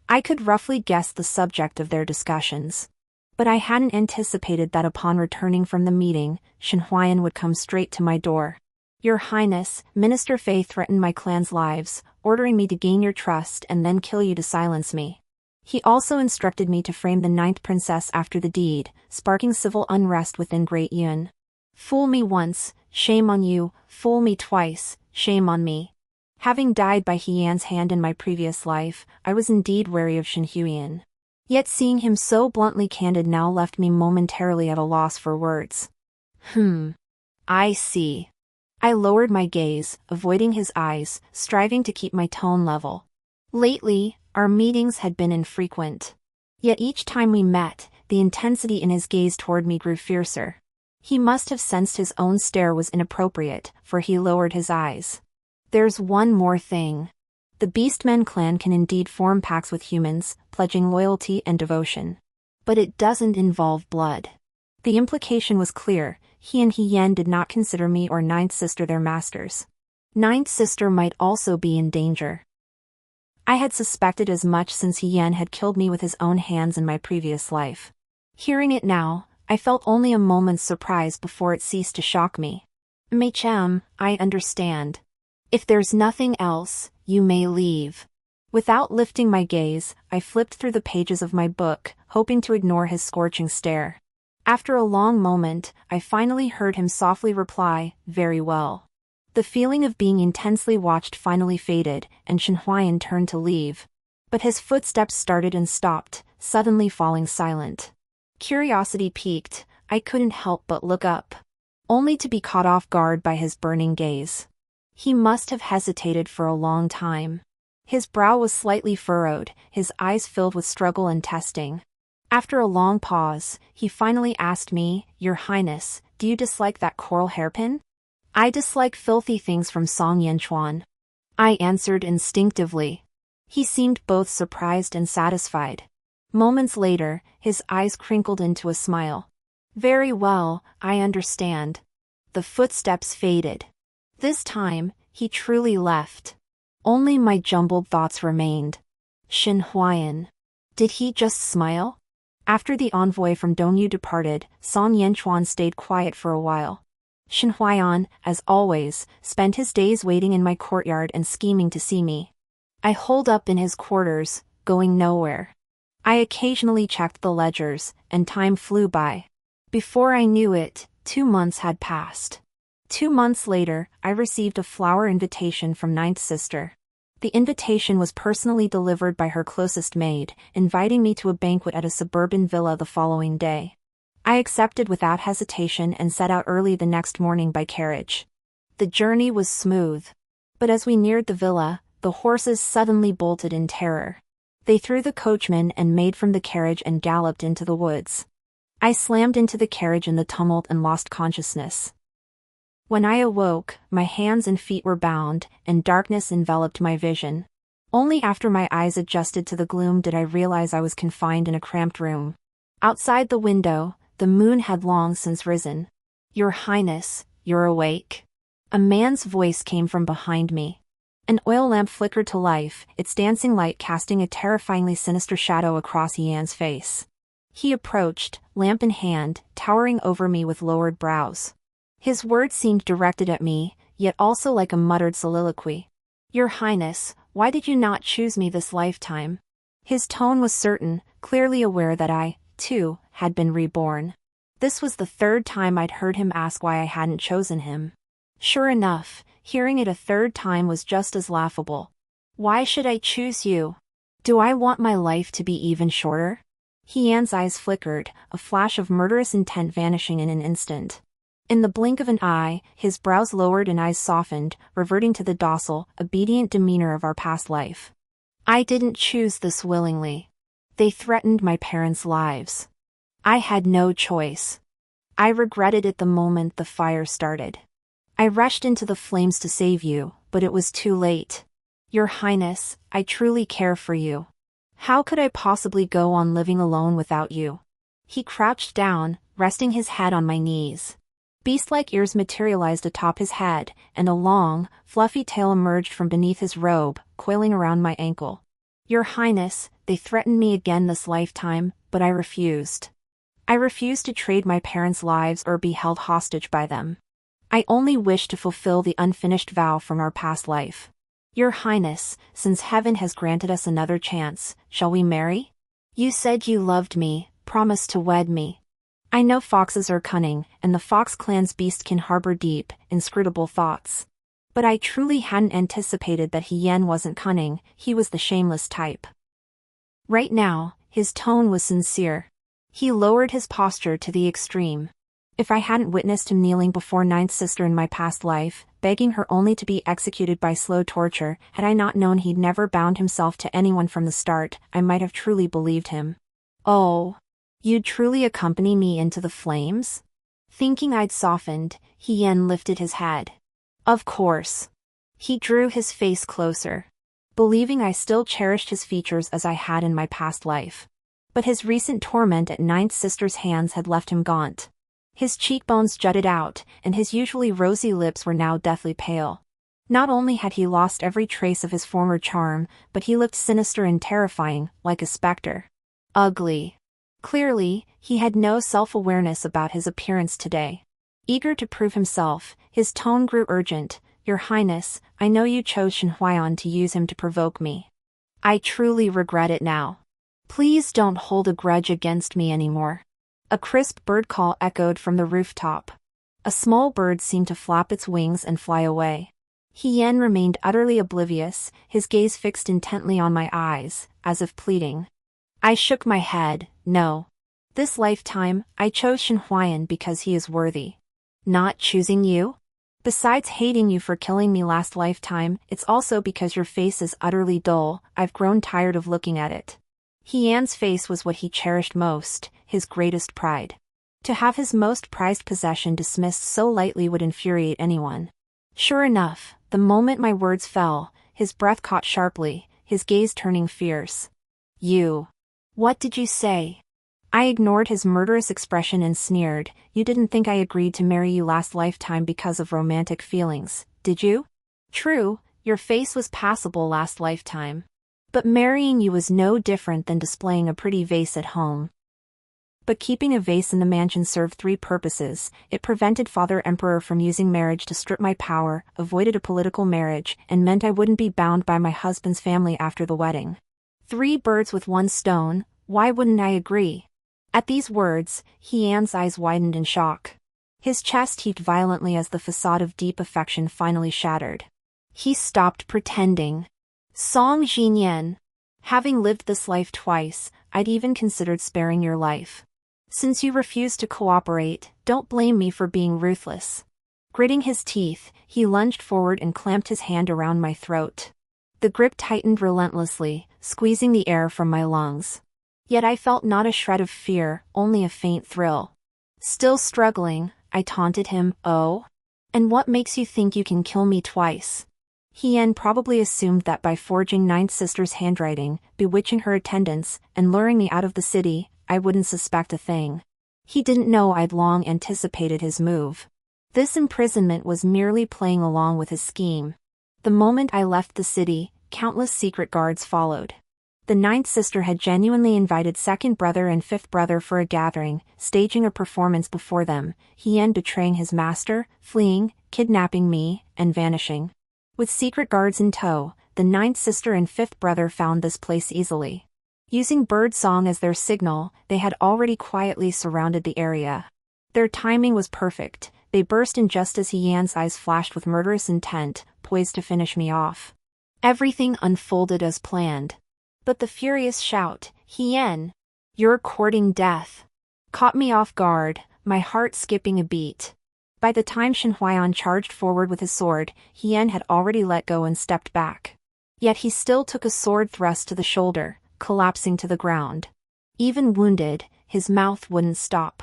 I could roughly guess the subject of their discussions. But I hadn't anticipated that upon returning from the meeting, Shen Huiyan would come straight to my door. Your Highness, Minister Fei threatened my clan's lives, ordering me to gain your trust and then kill you to silence me. He also instructed me to frame the ninth princess after the deed, sparking civil unrest within Great Yun. Fool me once, shame on you, fool me twice, shame on me. Having died by He Yan's hand in my previous life, I was indeed wary of Shen Huiyan. Yet seeing him so bluntly candid now left me momentarily at a loss for words. I see. I lowered my gaze, avoiding his eyes, striving to keep my tone level. Lately, our meetings had been infrequent. Yet each time we met, the intensity in his gaze toward me grew fiercer. He must have sensed his own stare was inappropriate, for he lowered his eyes. There's one more thing. The beastmen clan can indeed form pacts with humans, pledging loyalty and devotion. But it doesn't involve blood. The implication was clear, he and He Yan did not consider me or ninth sister their masters. Ninth sister might also be in danger. I had suspected as much since He Yan had killed me with his own hands in my previous life. Hearing it now, I felt only a moment's surprise before it ceased to shock me. Mei-chan, I understand. If there's nothing else, you may leave. Without lifting my gaze, I flipped through the pages of my book, hoping to ignore his scorching stare. After a long moment, I finally heard him softly reply, very well. The feeling of being intensely watched finally faded, and Shen Huiyan turned to leave. But his footsteps started and stopped, suddenly falling silent. Curiosity piqued, I couldn't help but look up. Only to be caught off guard by his burning gaze. He must have hesitated for a long time. His brow was slightly furrowed, his eyes filled with struggle and testing. After a long pause, he finally asked me, Your Highness, do you dislike that coral hairpin? I dislike filthy things from Song Yanchuan. I answered instinctively. He seemed both surprised and satisfied. Moments later, his eyes crinkled into a smile. Very well, I understand. The footsteps faded. This time, he truly left. Only my jumbled thoughts remained. Shen Huiyan. Did he just smile? After the envoy from Dongyu departed, Song Yanchuan stayed quiet for a while. Shen Huiyan, as always, spent his days waiting in my courtyard and scheming to see me. I holed up in his quarters, going nowhere. I occasionally checked the ledgers, and time flew by. Before I knew it, 2 months had passed. 2 months later, I received a flower invitation from ninth sister. The invitation was personally delivered by her closest maid, inviting me to a banquet at a suburban villa the following day. I accepted without hesitation and set out early the next morning by carriage. The journey was smooth. But as we neared the villa, the horses suddenly bolted in terror. They threw the coachman and maid from the carriage and galloped into the woods. I slammed into the carriage in the tumult and lost consciousness. When I awoke, my hands and feet were bound, and darkness enveloped my vision. Only after my eyes adjusted to the gloom did I realize I was confined in a cramped room. Outside the window, the moon had long since risen. "Your Highness, you're awake." A man's voice came from behind me. An oil lamp flickered to life, its dancing light casting a terrifyingly sinister shadow across Yan's face. He approached, lamp in hand, towering over me with lowered brows. His words seemed directed at me, yet also like a muttered soliloquy. "Your Highness, why did you not choose me this lifetime?" His tone was certain, clearly aware that I, too, had been reborn. This was the third time I'd heard him ask why I hadn't chosen him. Sure enough, hearing it a third time was just as laughable. "Why should I choose you? Do I want my life to be even shorter?" Yan's eyes flickered, a flash of murderous intent vanishing in an instant. In the blink of an eye, his brows lowered and eyes softened, reverting to the docile, obedient demeanor of our past life. "I didn't choose this willingly. They threatened my parents' lives. I had no choice. I regretted it the moment the fire started. I rushed into the flames to save you, but it was too late. Your Highness, I truly care for you. How could I possibly go on living alone without you?" He crouched down, resting his head on my knees. Beast-like ears materialized atop his head, and a long, fluffy tail emerged from beneath his robe, coiling around my ankle. "Your Highness, they threatened me again this lifetime, but I refused. I refused to trade my parents' lives or be held hostage by them. I only wish to fulfill the unfinished vow from our past life. Your Highness, since heaven has granted us another chance, shall we marry? You said you loved me, promised to wed me. I know foxes are cunning, and the Fox clan's beast can harbor deep, inscrutable thoughts. But I truly hadn't anticipated that Yan wasn't cunning, he was the shameless type." Right now, his tone was sincere. He lowered his posture to the extreme. If I hadn't witnessed him kneeling before Ninth Sister in my past life, begging her only to be executed by slow torture, had I not known he'd never bound himself to anyone from the start, I might have truly believed him. "Oh, you'd truly accompany me into the flames?" Thinking I'd softened, Yan lifted his head. "Of course." He drew his face closer. Believing I still cherished his features as I had in my past life. But his recent torment at Ninth Sister's hands had left him gaunt. His cheekbones jutted out, and his usually rosy lips were now deathly pale. Not only had he lost every trace of his former charm, but he looked sinister and terrifying, like a specter. Ugly. Clearly, he had no self-awareness about his appearance today. Eager to prove himself, his tone grew urgent. "Your Highness, I know you chose Shen Huaiyan to use him to provoke me. I truly regret it now. Please don't hold a grudge against me anymore." A crisp bird call echoed from the rooftop. A small bird seemed to flap its wings and fly away. Yan remained utterly oblivious, his gaze fixed intently on my eyes, as if pleading. I shook my head. "No. This lifetime, I chose Shen Huaiyan because he is worthy. Not choosing you? Besides hating you for killing me last lifetime, it's also because your face is utterly dull. I've grown tired of looking at it." Yan's face was what he cherished most, his greatest pride. To have his most prized possession dismissed so lightly would infuriate anyone. Sure enough, the moment my words fell, his breath caught sharply, his gaze turning fierce. "You. What did you say?" I ignored his murderous expression and sneered. "You didn't think I agreed to marry you last lifetime because of romantic feelings, did you? True, your face was passable last lifetime. But marrying you was no different than displaying a pretty vase at home." But keeping a vase in the mansion served three purposes. It prevented Father Emperor from using marriage to strip my power, avoided a political marriage, and meant I wouldn't be bound by my husband's family after the wedding. 3 birds with 1 stone, why wouldn't I agree? At these words, Yan's eyes widened in shock. His chest heaved violently as the facade of deep affection finally shattered. He stopped pretending. "Song Jinyan. Having lived this life twice, I'd even considered sparing your life. Since you refused to cooperate, don't blame me for being ruthless." Gritting his teeth, he lunged forward and clamped his hand around my throat. The grip tightened relentlessly, squeezing the air from my lungs. Yet I felt not a shred of fear, only a faint thrill. Still struggling, I taunted him, "Oh? And what makes you think you can kill me twice?" Hien probably assumed that by forging Ninth Sister's handwriting, bewitching her attendants, and luring me out of the city, I wouldn't suspect a thing. He didn't know I'd long anticipated his move. This imprisonment was merely playing along with his scheme. The moment I left the city, countless secret guards followed. The Ninth Sister had genuinely invited second brother and fifth brother for a gathering, staging a performance before them, Hien betraying his master, fleeing, kidnapping me, and vanishing. With secret guards in tow, the Ninth Sister and fifth brother found this place easily. Using bird song as their signal, they had already quietly surrounded the area. Their timing was perfect. They burst in just as Hien's eyes flashed with murderous intent, poised to finish me off. Everything unfolded as planned. But the furious shout, "Hien! You're courting death!" caught me off guard, my heart skipping a beat. By the time Shen Huaiyan charged forward with his sword, Hien had already let go and stepped back. Yet he still took a sword thrust to the shoulder, collapsing to the ground. Even wounded, his mouth wouldn't stop.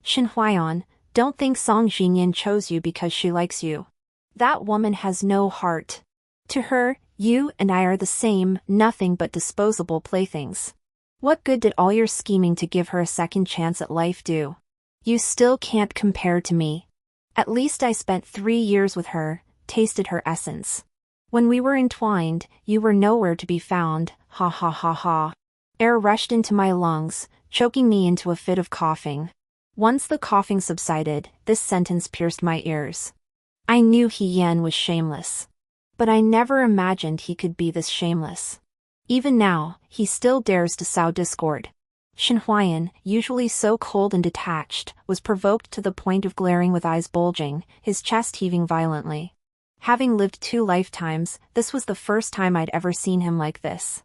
"Shen Huaiyan, don't think Song Jingyan chose you because she likes you. That woman has no heart. To her, you and I are the same, nothing but disposable playthings. What good did all your scheming to give her a second chance at life do? You still can't compare to me. At least I spent 3 years with her, tasted her essence. When we were entwined, you were nowhere to be found, ha ha ha ha." Air rushed into my lungs, choking me into a fit of coughing. Once the coughing subsided, this sentence pierced my ears. I knew Hien was shameless. But I never imagined he could be this shameless. Even now, he still dares to sow discord. Shen Huaiyan, usually so cold and detached, was provoked to the point of glaring with eyes bulging, his chest heaving violently. Having lived 2 lifetimes, this was the first time I'd ever seen him like this.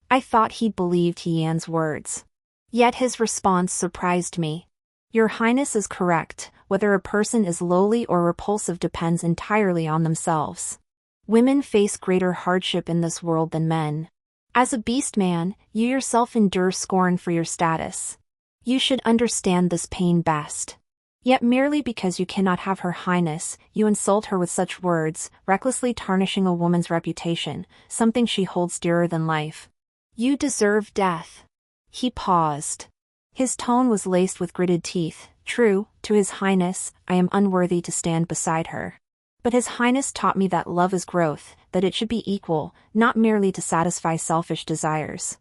I thought he believed Hien's words. Yet his response surprised me. "Your Highness is correct, whether a person is lowly or repulsive depends entirely on themselves. Women face greater hardship in this world than men. As a beastman, you yourself endure scorn for your status. You should understand this pain best. Yet merely because you cannot have Her Highness, you insult her with such words, recklessly tarnishing a woman's reputation, something she holds dearer than life. You deserve death." He paused. His tone was laced with gritted teeth. "True, to His Highness, I am unworthy to stand beside her. But His Highness taught me that love is growth, that it should be equal, not merely to satisfy selfish desires.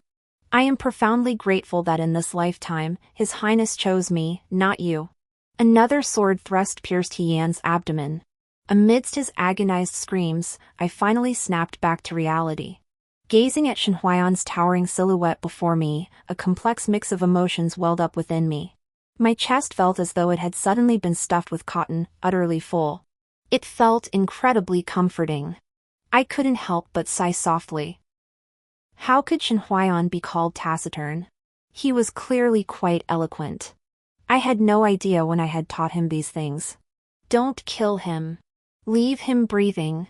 I am profoundly grateful that in this lifetime, His Highness chose me, not you." Another sword thrust pierced Hien's abdomen. Amidst his agonized screams, I finally snapped back to reality. Gazing at Shen Huaiyan's towering silhouette before me, a complex mix of emotions welled up within me. My chest felt as though it had suddenly been stuffed with cotton, utterly full. It felt incredibly comforting. I couldn't help but sigh softly. How could Shen Huaiyan be called taciturn? He was clearly quite eloquent. I had no idea when I had taught him these things. "Don't kill him. Leave him breathing."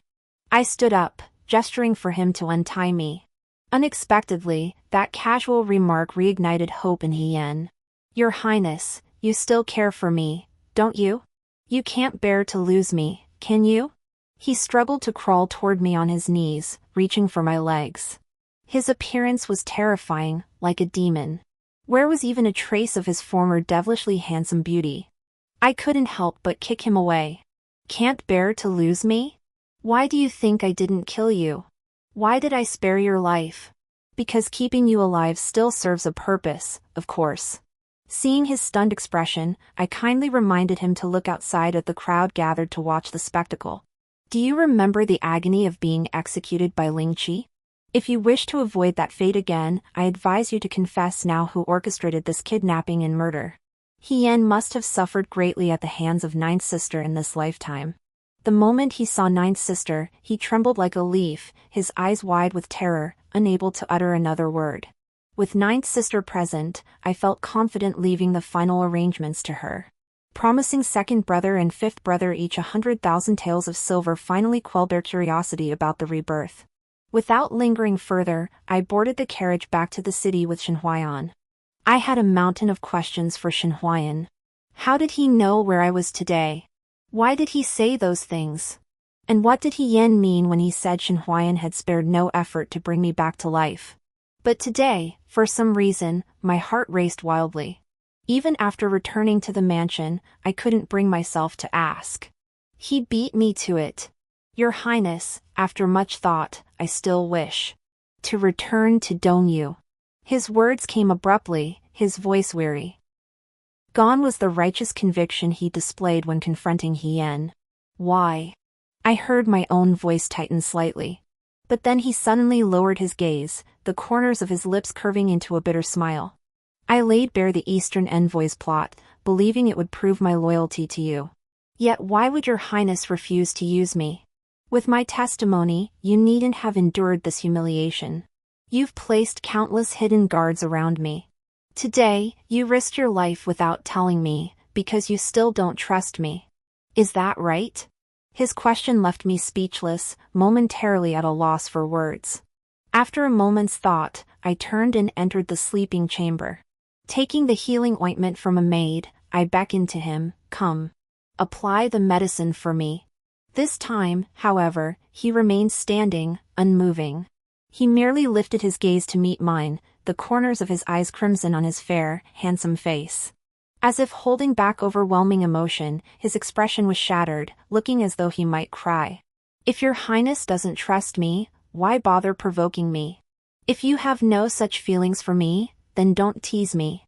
I stood up, gesturing for him to untie me. Unexpectedly, that casual remark reignited hope in Hien. "Your Highness, you still care for me, don't you? You can't bear to lose me, can you?" He struggled to crawl toward me on his knees, reaching for my legs. His appearance was terrifying, like a demon. Where was even a trace of his former devilishly handsome beauty? I couldn't help but kick him away. "Can't bear to lose me? Why do you think I didn't kill you? Why did I spare your life? Because keeping you alive still serves a purpose, of course." Seeing his stunned expression, I kindly reminded him to look outside at the crowd gathered to watch the spectacle. "Do you remember the agony of being executed by Ling Qi? If you wish to avoid that fate again, I advise you to confess now who orchestrated this kidnapping and murder." Hien must have suffered greatly at the hands of Ninth Sister in this lifetime. The moment he saw Ninth Sister, he trembled like a leaf, his eyes wide with terror, unable to utter another word. With Ninth Sister present, I felt confident leaving the final arrangements to her. Promising second brother and fifth brother each 100,000 taels of silver finally quelled their curiosity about the rebirth. Without lingering further, I boarded the carriage back to the city with Shen Huayan. I had a mountain of questions for Shen Huayan. How did he know where I was today? Why did he say those things? And what did He Yan mean when he said Shen Huayan had spared no effort to bring me back to life? But today, for some reason, my heart raced wildly. Even after returning to the mansion, I couldn't bring myself to ask. He beat me to it. Your Highness, after much thought, I still wish to return to Dongyu. His words came abruptly, his voice weary. Gone was the righteous conviction he displayed when confronting He Yan. Why? I heard my own voice tighten slightly. But then he suddenly lowered his gaze, the corners of his lips curving into a bitter smile. I laid bare the Eastern envoys' plot, believing it would prove my loyalty to you. Yet why would your Highness refuse to use me? With my testimony, you needn't have endured this humiliation. You've placed countless hidden guards around me. Today, you risked your life without telling me, because you still don't trust me. Is that right? His question left me speechless, momentarily at a loss for words. After a moment's thought, I turned and entered the sleeping chamber. Taking the healing ointment from a maid, I beckoned to him, "Come. Apply the medicine for me." This time, however, he remained standing, unmoving. He merely lifted his gaze to meet mine, the corners of his eyes crimson on his fair, handsome face. As if holding back overwhelming emotion, his expression was shattered, looking as though he might cry. If your Highness doesn't trust me, why bother provoking me? If you have no such feelings for me, then don't tease me.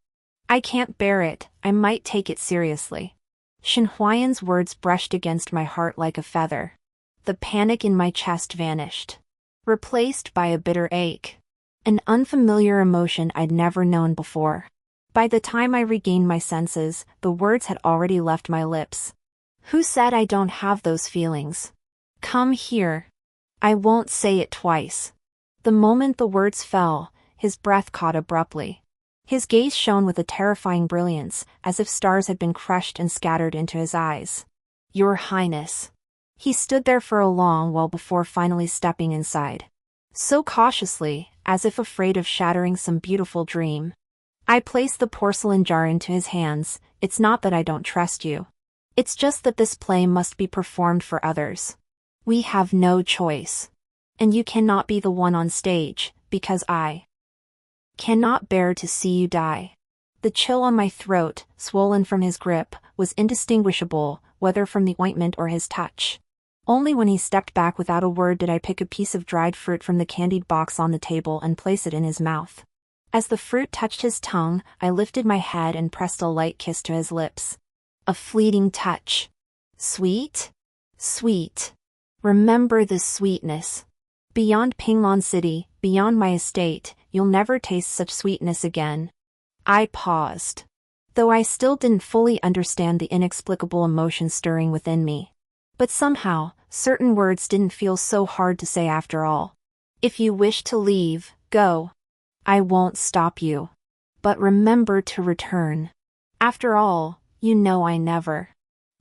I can't bear it, I might take it seriously. Shen Huayan's words brushed against my heart like a feather. The panic in my chest vanished, replaced by a bitter ache. An unfamiliar emotion I'd never known before. By the time I regained my senses, the words had already left my lips. Who said I don't have those feelings? Come here. I won't say it twice. The moment the words fell, his breath caught abruptly. His gaze shone with a terrifying brilliance, as if stars had been crushed and scattered into his eyes. Your Highness. He stood there for a long while before finally stepping inside. So cautiously, as if afraid of shattering some beautiful dream. I placed the porcelain jar into his hands. It's not that I don't trust you. It's just that this play must be performed for others. We have no choice. And you cannot be the one on stage, because I cannot bear to see you die. The chill on my throat, swollen from his grip, was indistinguishable, whether from the ointment or his touch. Only when he stepped back without a word did I pick a piece of dried fruit from the candied box on the table and place it in his mouth. As the fruit touched his tongue, I lifted my head and pressed a light kiss to his lips. A fleeting touch. Sweet? Sweet. Remember this sweetness. Beyond Pinglan City, beyond my estate, you'll never taste such sweetness again. I paused. Though I still didn't fully understand the inexplicable emotion stirring within me. But somehow, certain words didn't feel so hard to say after all. If you wish to leave, go. I won't stop you. But remember to return. After all, you know I never.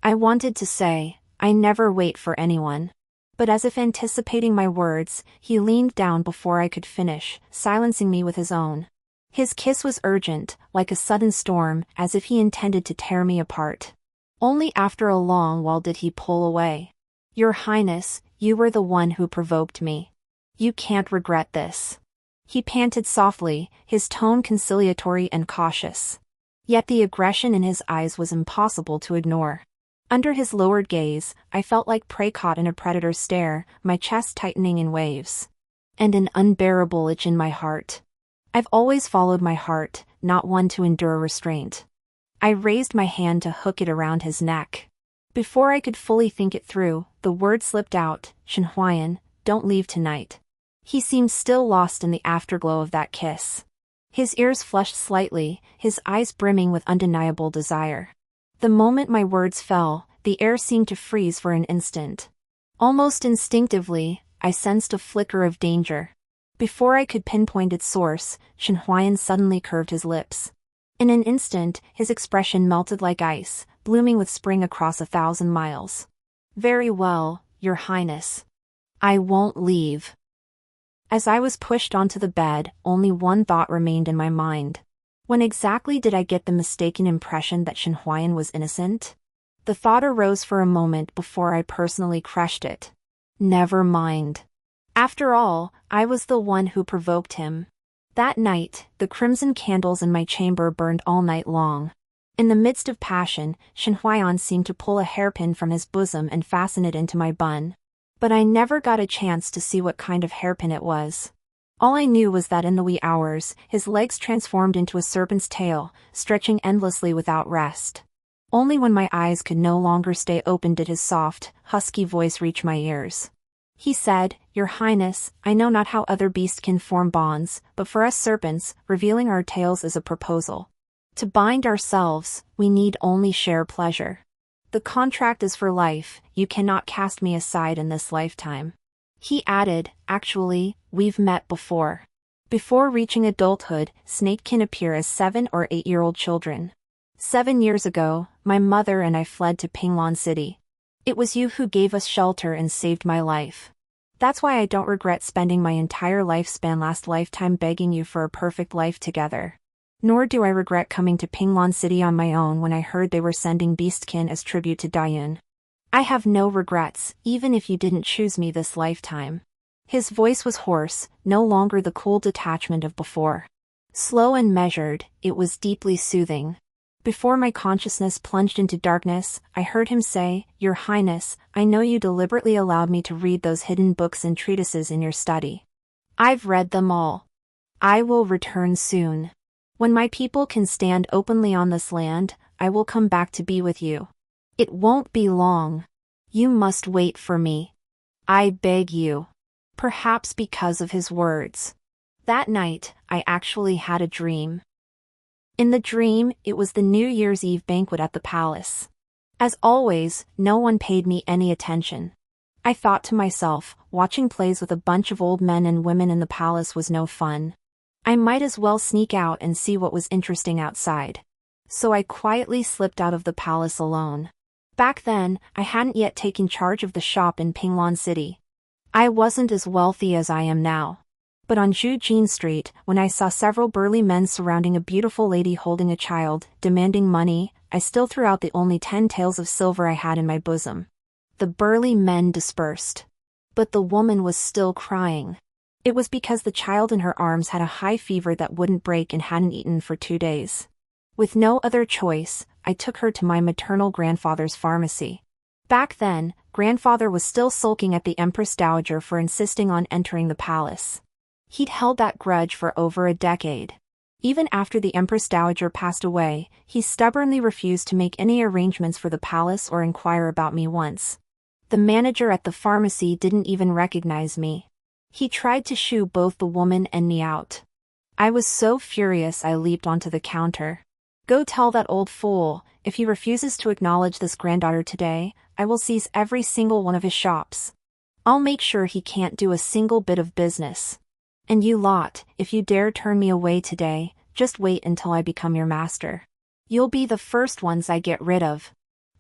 I wanted to say, I never wait for anyone. But as if anticipating my words, he leaned down before I could finish, silencing me with his own. His kiss was urgent, like a sudden storm, as if he intended to tear me apart. Only after a long while did he pull away. Your Highness, you were the one who provoked me. You can't regret this. He panted softly, his tone conciliatory and cautious. Yet the aggression in his eyes was impossible to ignore. Under his lowered gaze, I felt like prey caught in a predator's stare, my chest tightening in waves. And an unbearable itch in my heart. I've always followed my heart, not one to endure restraint. I raised my hand to hook it around his neck. Before I could fully think it through, the word slipped out, Shen Huayan, don't leave tonight. He seemed still lost in the afterglow of that kiss. His ears flushed slightly, his eyes brimming with undeniable desire. The moment my words fell, the air seemed to freeze for an instant. Almost instinctively, I sensed a flicker of danger. Before I could pinpoint its source, Shen Huayan suddenly curved his lips. In an instant, his expression melted like ice, blooming with spring across 1,000 miles. Very well, Your Highness. I won't leave. As I was pushed onto the bed, only one thought remained in my mind. When exactly did I get the mistaken impression that Shen Huayan was innocent? The thought arose for a moment before I personally crushed it. Never mind. After all, I was the one who provoked him. That night, the crimson candles in my chamber burned all night long. In the midst of passion, Shen Huayan seemed to pull a hairpin from his bosom and fasten it into my bun. But I never got a chance to see what kind of hairpin it was. All I knew was that in the wee hours, his legs transformed into a serpent's tail, stretching endlessly without rest. Only when my eyes could no longer stay open did his soft, husky voice reach my ears. He said, "Your Highness, I know not how other beasts can form bonds, but for us serpents, revealing our tails is a proposal. To bind ourselves, we need only share pleasure. The contract is for life, you cannot cast me aside in this lifetime." He added, "Actually, we've met before. Before reaching adulthood, snake can appear as 7 or 8-year-old children. 7 years ago, my mother and I fled to Pinglan City. It was you who gave us shelter and saved my life. That's why I don't regret spending my entire lifespan last lifetime begging you for a perfect life together. Nor do I regret coming to Pinglan City on my own when I heard they were sending beastkin as tribute to Dayun. I have no regrets, even if you didn't choose me this lifetime." His voice was hoarse, no longer the cool detachment of before. Slow and measured, it was deeply soothing. Before my consciousness plunged into darkness, I heard him say, "Your Highness, I know you deliberately allowed me to read those hidden books and treatises in your study. I've read them all. I will return soon. When my people can stand openly on this land, I will come back to be with you. It won't be long. You must wait for me. I beg you." Perhaps because of his words. That night, I actually had a dream. In the dream, it was the New Year's Eve banquet at the palace. As always, no one paid me any attention. I thought to myself, watching plays with a bunch of old men and women in the palace was no fun. I might as well sneak out and see what was interesting outside. So I quietly slipped out of the palace alone. Back then, I hadn't yet taken charge of the shop in Pinglan City. I wasn't as wealthy as I am now. But on Jujin Street, when I saw several burly men surrounding a beautiful lady holding a child, demanding money, I still threw out the only 10 taels of silver I had in my bosom. The burly men dispersed. But the woman was still crying. It was because the child in her arms had a high fever that wouldn't break and hadn't eaten for 2 days. With no other choice, I took her to my maternal grandfather's pharmacy. Back then, grandfather was still sulking at the Empress Dowager for insisting on entering the palace. He'd held that grudge for over a decade. Even after the Empress Dowager passed away, he stubbornly refused to make any arrangements for the palace or inquire about me once. The manager at the pharmacy didn't even recognize me. He tried to shoo both the woman and me out. I was so furious I leaped onto the counter. "Go tell that old fool, if he refuses to acknowledge this granddaughter today, I will seize every single one of his shops. I'll make sure he can't do a single bit of business. And you lot, if you dare turn me away today, just wait until I become your master. You'll be the first ones I get rid of.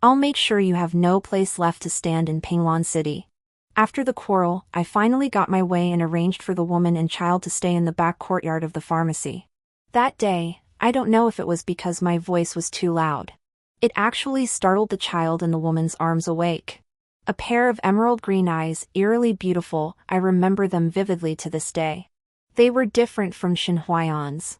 I'll make sure you have no place left to stand in Pinglan City." After the quarrel, I finally got my way and arranged for the woman and child to stay in the back courtyard of the pharmacy. That day, I don't know if it was because my voice was too loud. It actually startled the child in the woman's arms awake. A pair of emerald green eyes, eerily beautiful, I remember them vividly to this day. They were different from Shen Huayan's.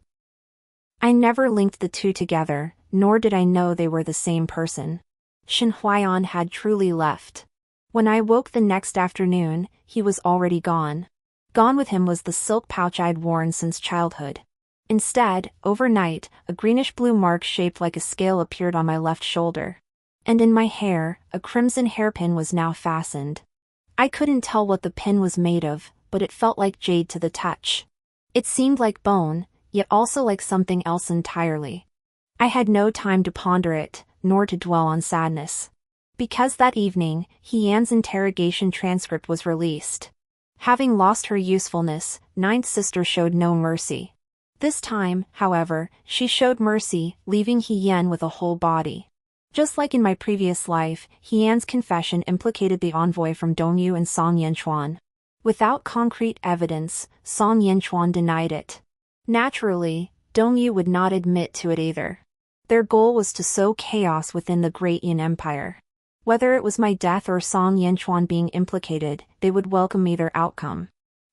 I never linked the two together, nor did I know they were the same person. Shen Huayan had truly left. When I woke the next afternoon, he was already gone. Gone with him was the silk pouch I'd worn since childhood. Instead, overnight, a greenish-blue mark shaped like a scale appeared on my left shoulder. And in my hair, a crimson hairpin was now fastened. I couldn't tell what the pin was made of, but it felt like jade to the touch. It seemed like bone, yet also like something else entirely. I had no time to ponder it, nor to dwell on sadness. Because that evening, Hyan's interrogation transcript was released. Having lost her usefulness, Ninth Sister showed no mercy. This time, however, she showed mercy, leaving Hyan with a whole body. Just like in my previous life, Hyan's confession implicated the envoy from Dongyu and Song Yanchuan. Without concrete evidence, Song Yinchuan denied it. Naturally, Dongyu would not admit to it either. Their goal was to sow chaos within the Great Yin Empire. Whether it was my death or Song Yinchuan being implicated, they would welcome either outcome.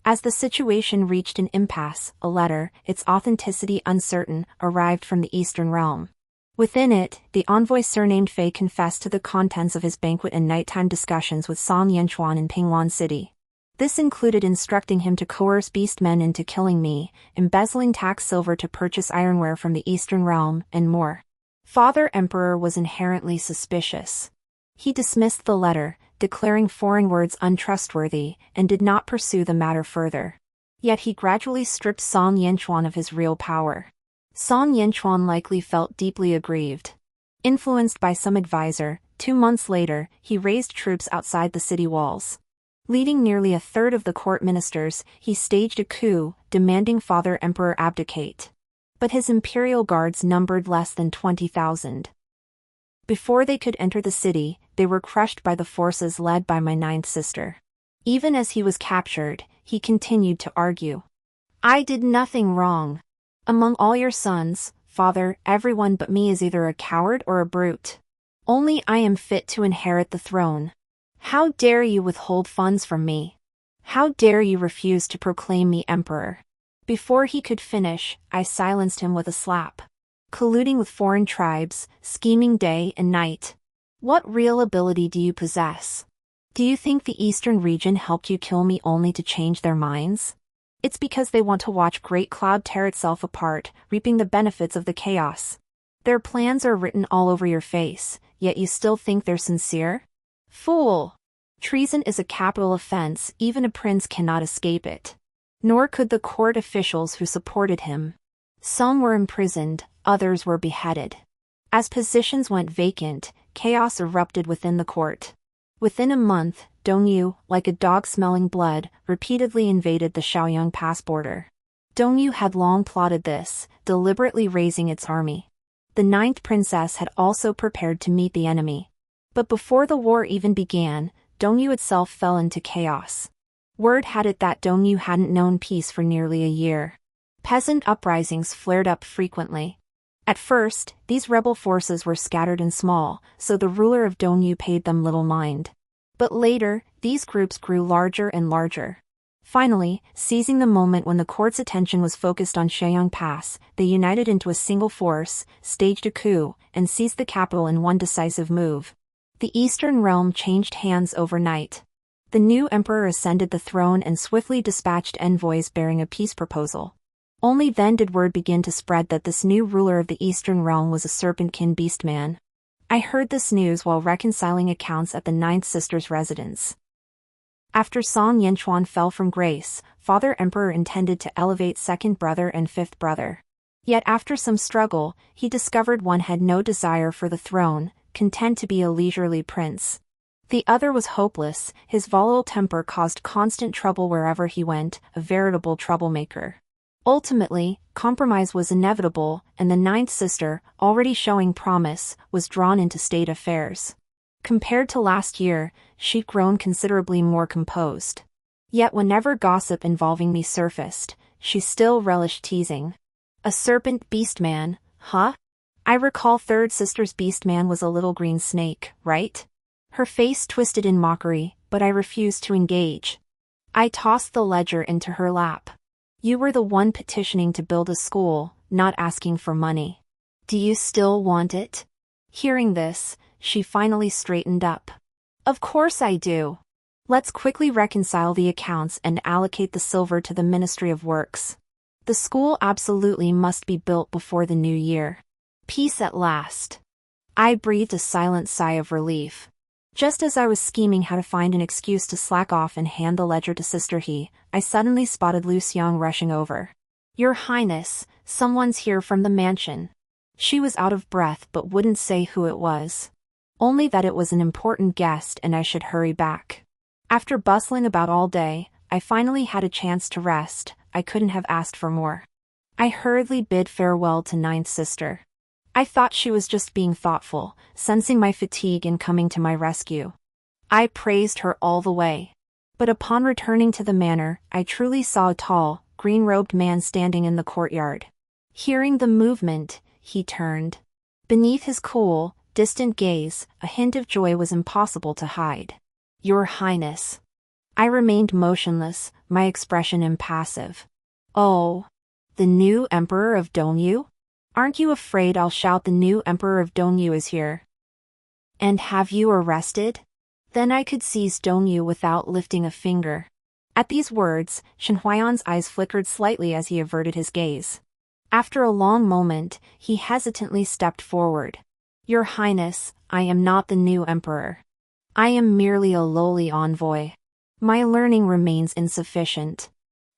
As the situation reached an impasse, a letter, its authenticity uncertain, arrived from the Eastern Realm. Within it, the envoy surnamed Fei confessed to the contents of his banquet and nighttime discussions with Song Yinchuan in Pingwan City. This included instructing him to coerce beastmen into killing me, embezzling tax silver to purchase ironware from the Eastern Realm, and more. Father Emperor was inherently suspicious. He dismissed the letter, declaring foreign words untrustworthy, and did not pursue the matter further. Yet he gradually stripped Song Yinchuan of his real power. Song Yinchuan likely felt deeply aggrieved. Influenced by some advisor, 2 months later, he raised troops outside the city walls. Leading nearly a third of the court ministers, he staged a coup, demanding Father Emperor abdicate. But his imperial guards numbered less than 20,000. Before they could enter the city, they were crushed by the forces led by my 9th sister. Even as he was captured, he continued to argue. I did nothing wrong. Among all your sons, father, everyone but me is either a coward or a brute. Only I am fit to inherit the throne. How dare you withhold funds from me? How dare you refuse to proclaim me emperor? Before he could finish, I silenced him with a slap. Colluding with foreign tribes, scheming day and night. What real ability do you possess? Do you think the Eastern region helped you kill me only to change their minds? It's because they want to watch Great Cloud tear itself apart, reaping the benefits of the chaos. Their plans are written all over your face, yet you still think they're sincere? Fool! Treason is a capital offense, even a prince cannot escape it. Nor could the court officials who supported him. Some were imprisoned, others were beheaded. As positions went vacant, chaos erupted within the court. Within a month, Dongyu, like a dog smelling blood, repeatedly invaded the Shaoyang Pass border. Dongyu had long plotted this, deliberately raising its army. The 9th princess had also prepared to meet the enemy. But before the war even began, Dongyu itself fell into chaos. Word had it that Dongyu hadn't known peace for nearly a year. Peasant uprisings flared up frequently. At first, these rebel forces were scattered and small, so the ruler of Dongyu paid them little mind. But later, these groups grew larger and larger. Finally, seizing the moment when the court's attention was focused on Shaoyang Pass, they united into a single force, staged a coup, and seized the capital in one decisive move. The Eastern Realm changed hands overnight. The new emperor ascended the throne and swiftly dispatched envoys bearing a peace proposal. Only then did word begin to spread that this new ruler of the Eastern Realm was a serpent-kin beastman. I heard this news while reconciling accounts at the 9th sister's residence. After Song Yinchuan fell from grace, Father Emperor intended to elevate 2nd brother and 5th brother. Yet after some struggle, he discovered one had no desire for the throne, content to be a leisurely prince. The other was hopeless, his volatile temper caused constant trouble wherever he went, a veritable troublemaker. Ultimately, compromise was inevitable, and the 9th sister, already showing promise, was drawn into state affairs. Compared to last year, she'd grown considerably more composed. Yet whenever gossip involving me surfaced, she still relished teasing. A serpent beastman, huh? I recall 3rd sister's beastman was a little green snake, right? Her face twisted in mockery, but I refused to engage. I tossed the ledger into her lap. You were the one petitioning to build a school, not asking for money. Do you still want it? Hearing this, she finally straightened up. Of course I do. Let's quickly reconcile the accounts and allocate the silver to the Ministry of Works. The school absolutely must be built before the new year. Peace at last. I breathed a silent sigh of relief. Just as I was scheming how to find an excuse to slack off and hand the ledger to Sister He, I suddenly spotted Lu Xiang rushing over. Your Highness, someone's here from the mansion. She was out of breath but wouldn't say who it was. Only that it was an important guest and I should hurry back. After bustling about all day, I finally had a chance to rest. I couldn't have asked for more. I hurriedly bid farewell to 9th sister. I thought she was just being thoughtful, sensing my fatigue and coming to my rescue. I praised her all the way. But upon returning to the manor, I truly saw a tall, green-robed man standing in the courtyard. Hearing the movement, he turned. Beneath his cool, distant gaze, a hint of joy was impossible to hide. "Your Highness." I remained motionless, my expression impassive. "Oh, the new Emperor of Dongyu? Aren't you afraid I'll shout the new Emperor of Dongyu is here? And have you arrested?" Then I could seize Dongyu without lifting a finger. At these words, Shen Huayan's eyes flickered slightly as he averted his gaze. After a long moment, he hesitantly stepped forward. "Your Highness, I am not the new emperor. I am merely a lowly envoy. My learning remains insufficient.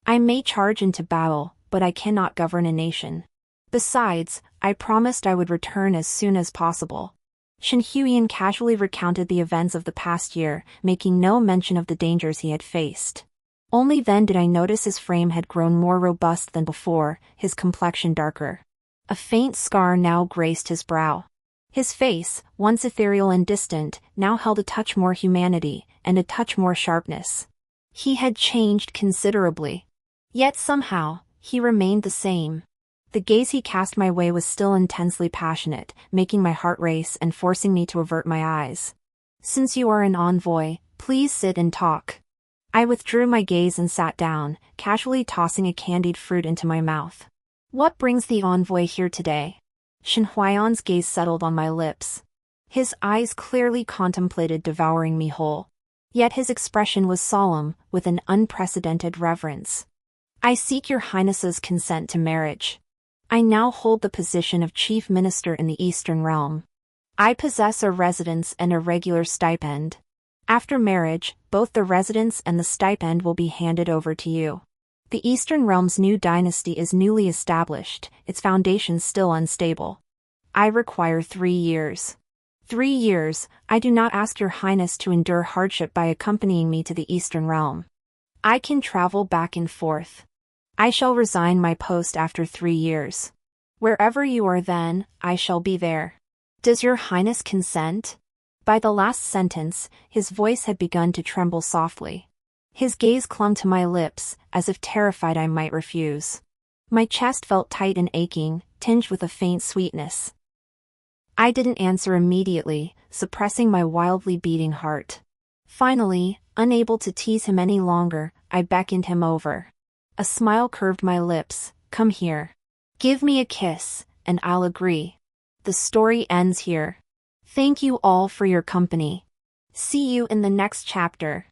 I may charge into battle, but I cannot govern a nation. Besides, I promised I would return as soon as possible." Shen Huiyan casually recounted the events of the past year, making no mention of the dangers he had faced. Only then did I notice his frame had grown more robust than before, his complexion darker. A faint scar now graced his brow. His face, once ethereal and distant, now held a touch more humanity, and a touch more sharpness. He had changed considerably. Yet somehow, he remained the same. The gaze he cast my way was still intensely passionate, making my heart race and forcing me to avert my eyes. "Since you are an envoy, please sit and talk." I withdrew my gaze and sat down, casually tossing a candied fruit into my mouth. "What brings the envoy here today?" Shen Huayan's gaze settled on my lips. His eyes clearly contemplated devouring me whole. Yet his expression was solemn, with an unprecedented reverence. "I seek your Highness's consent to marriage. I now hold the position of Chief Minister in the Eastern Realm. I possess a residence and a regular stipend. After marriage, both the residence and the stipend will be handed over to you. The Eastern Realm's new dynasty is newly established, its foundations still unstable. I require 3 years. 3 years, I do not ask your Highness to endure hardship by accompanying me to the Eastern Realm. I can travel back and forth. I shall resign my post after 3 years. Wherever you are then, I shall be there. Does your Highness consent?" By the last sentence, his voice had begun to tremble softly. His gaze clung to my lips, as if terrified I might refuse. My chest felt tight and aching, tinged with a faint sweetness. I didn't answer immediately, suppressing my wildly beating heart. Finally, unable to tease him any longer, I beckoned him over. A smile curved my lips. "Come here. Give me a kiss, and I'll agree. The story ends here. Thank you all for your company. See you in the next chapter."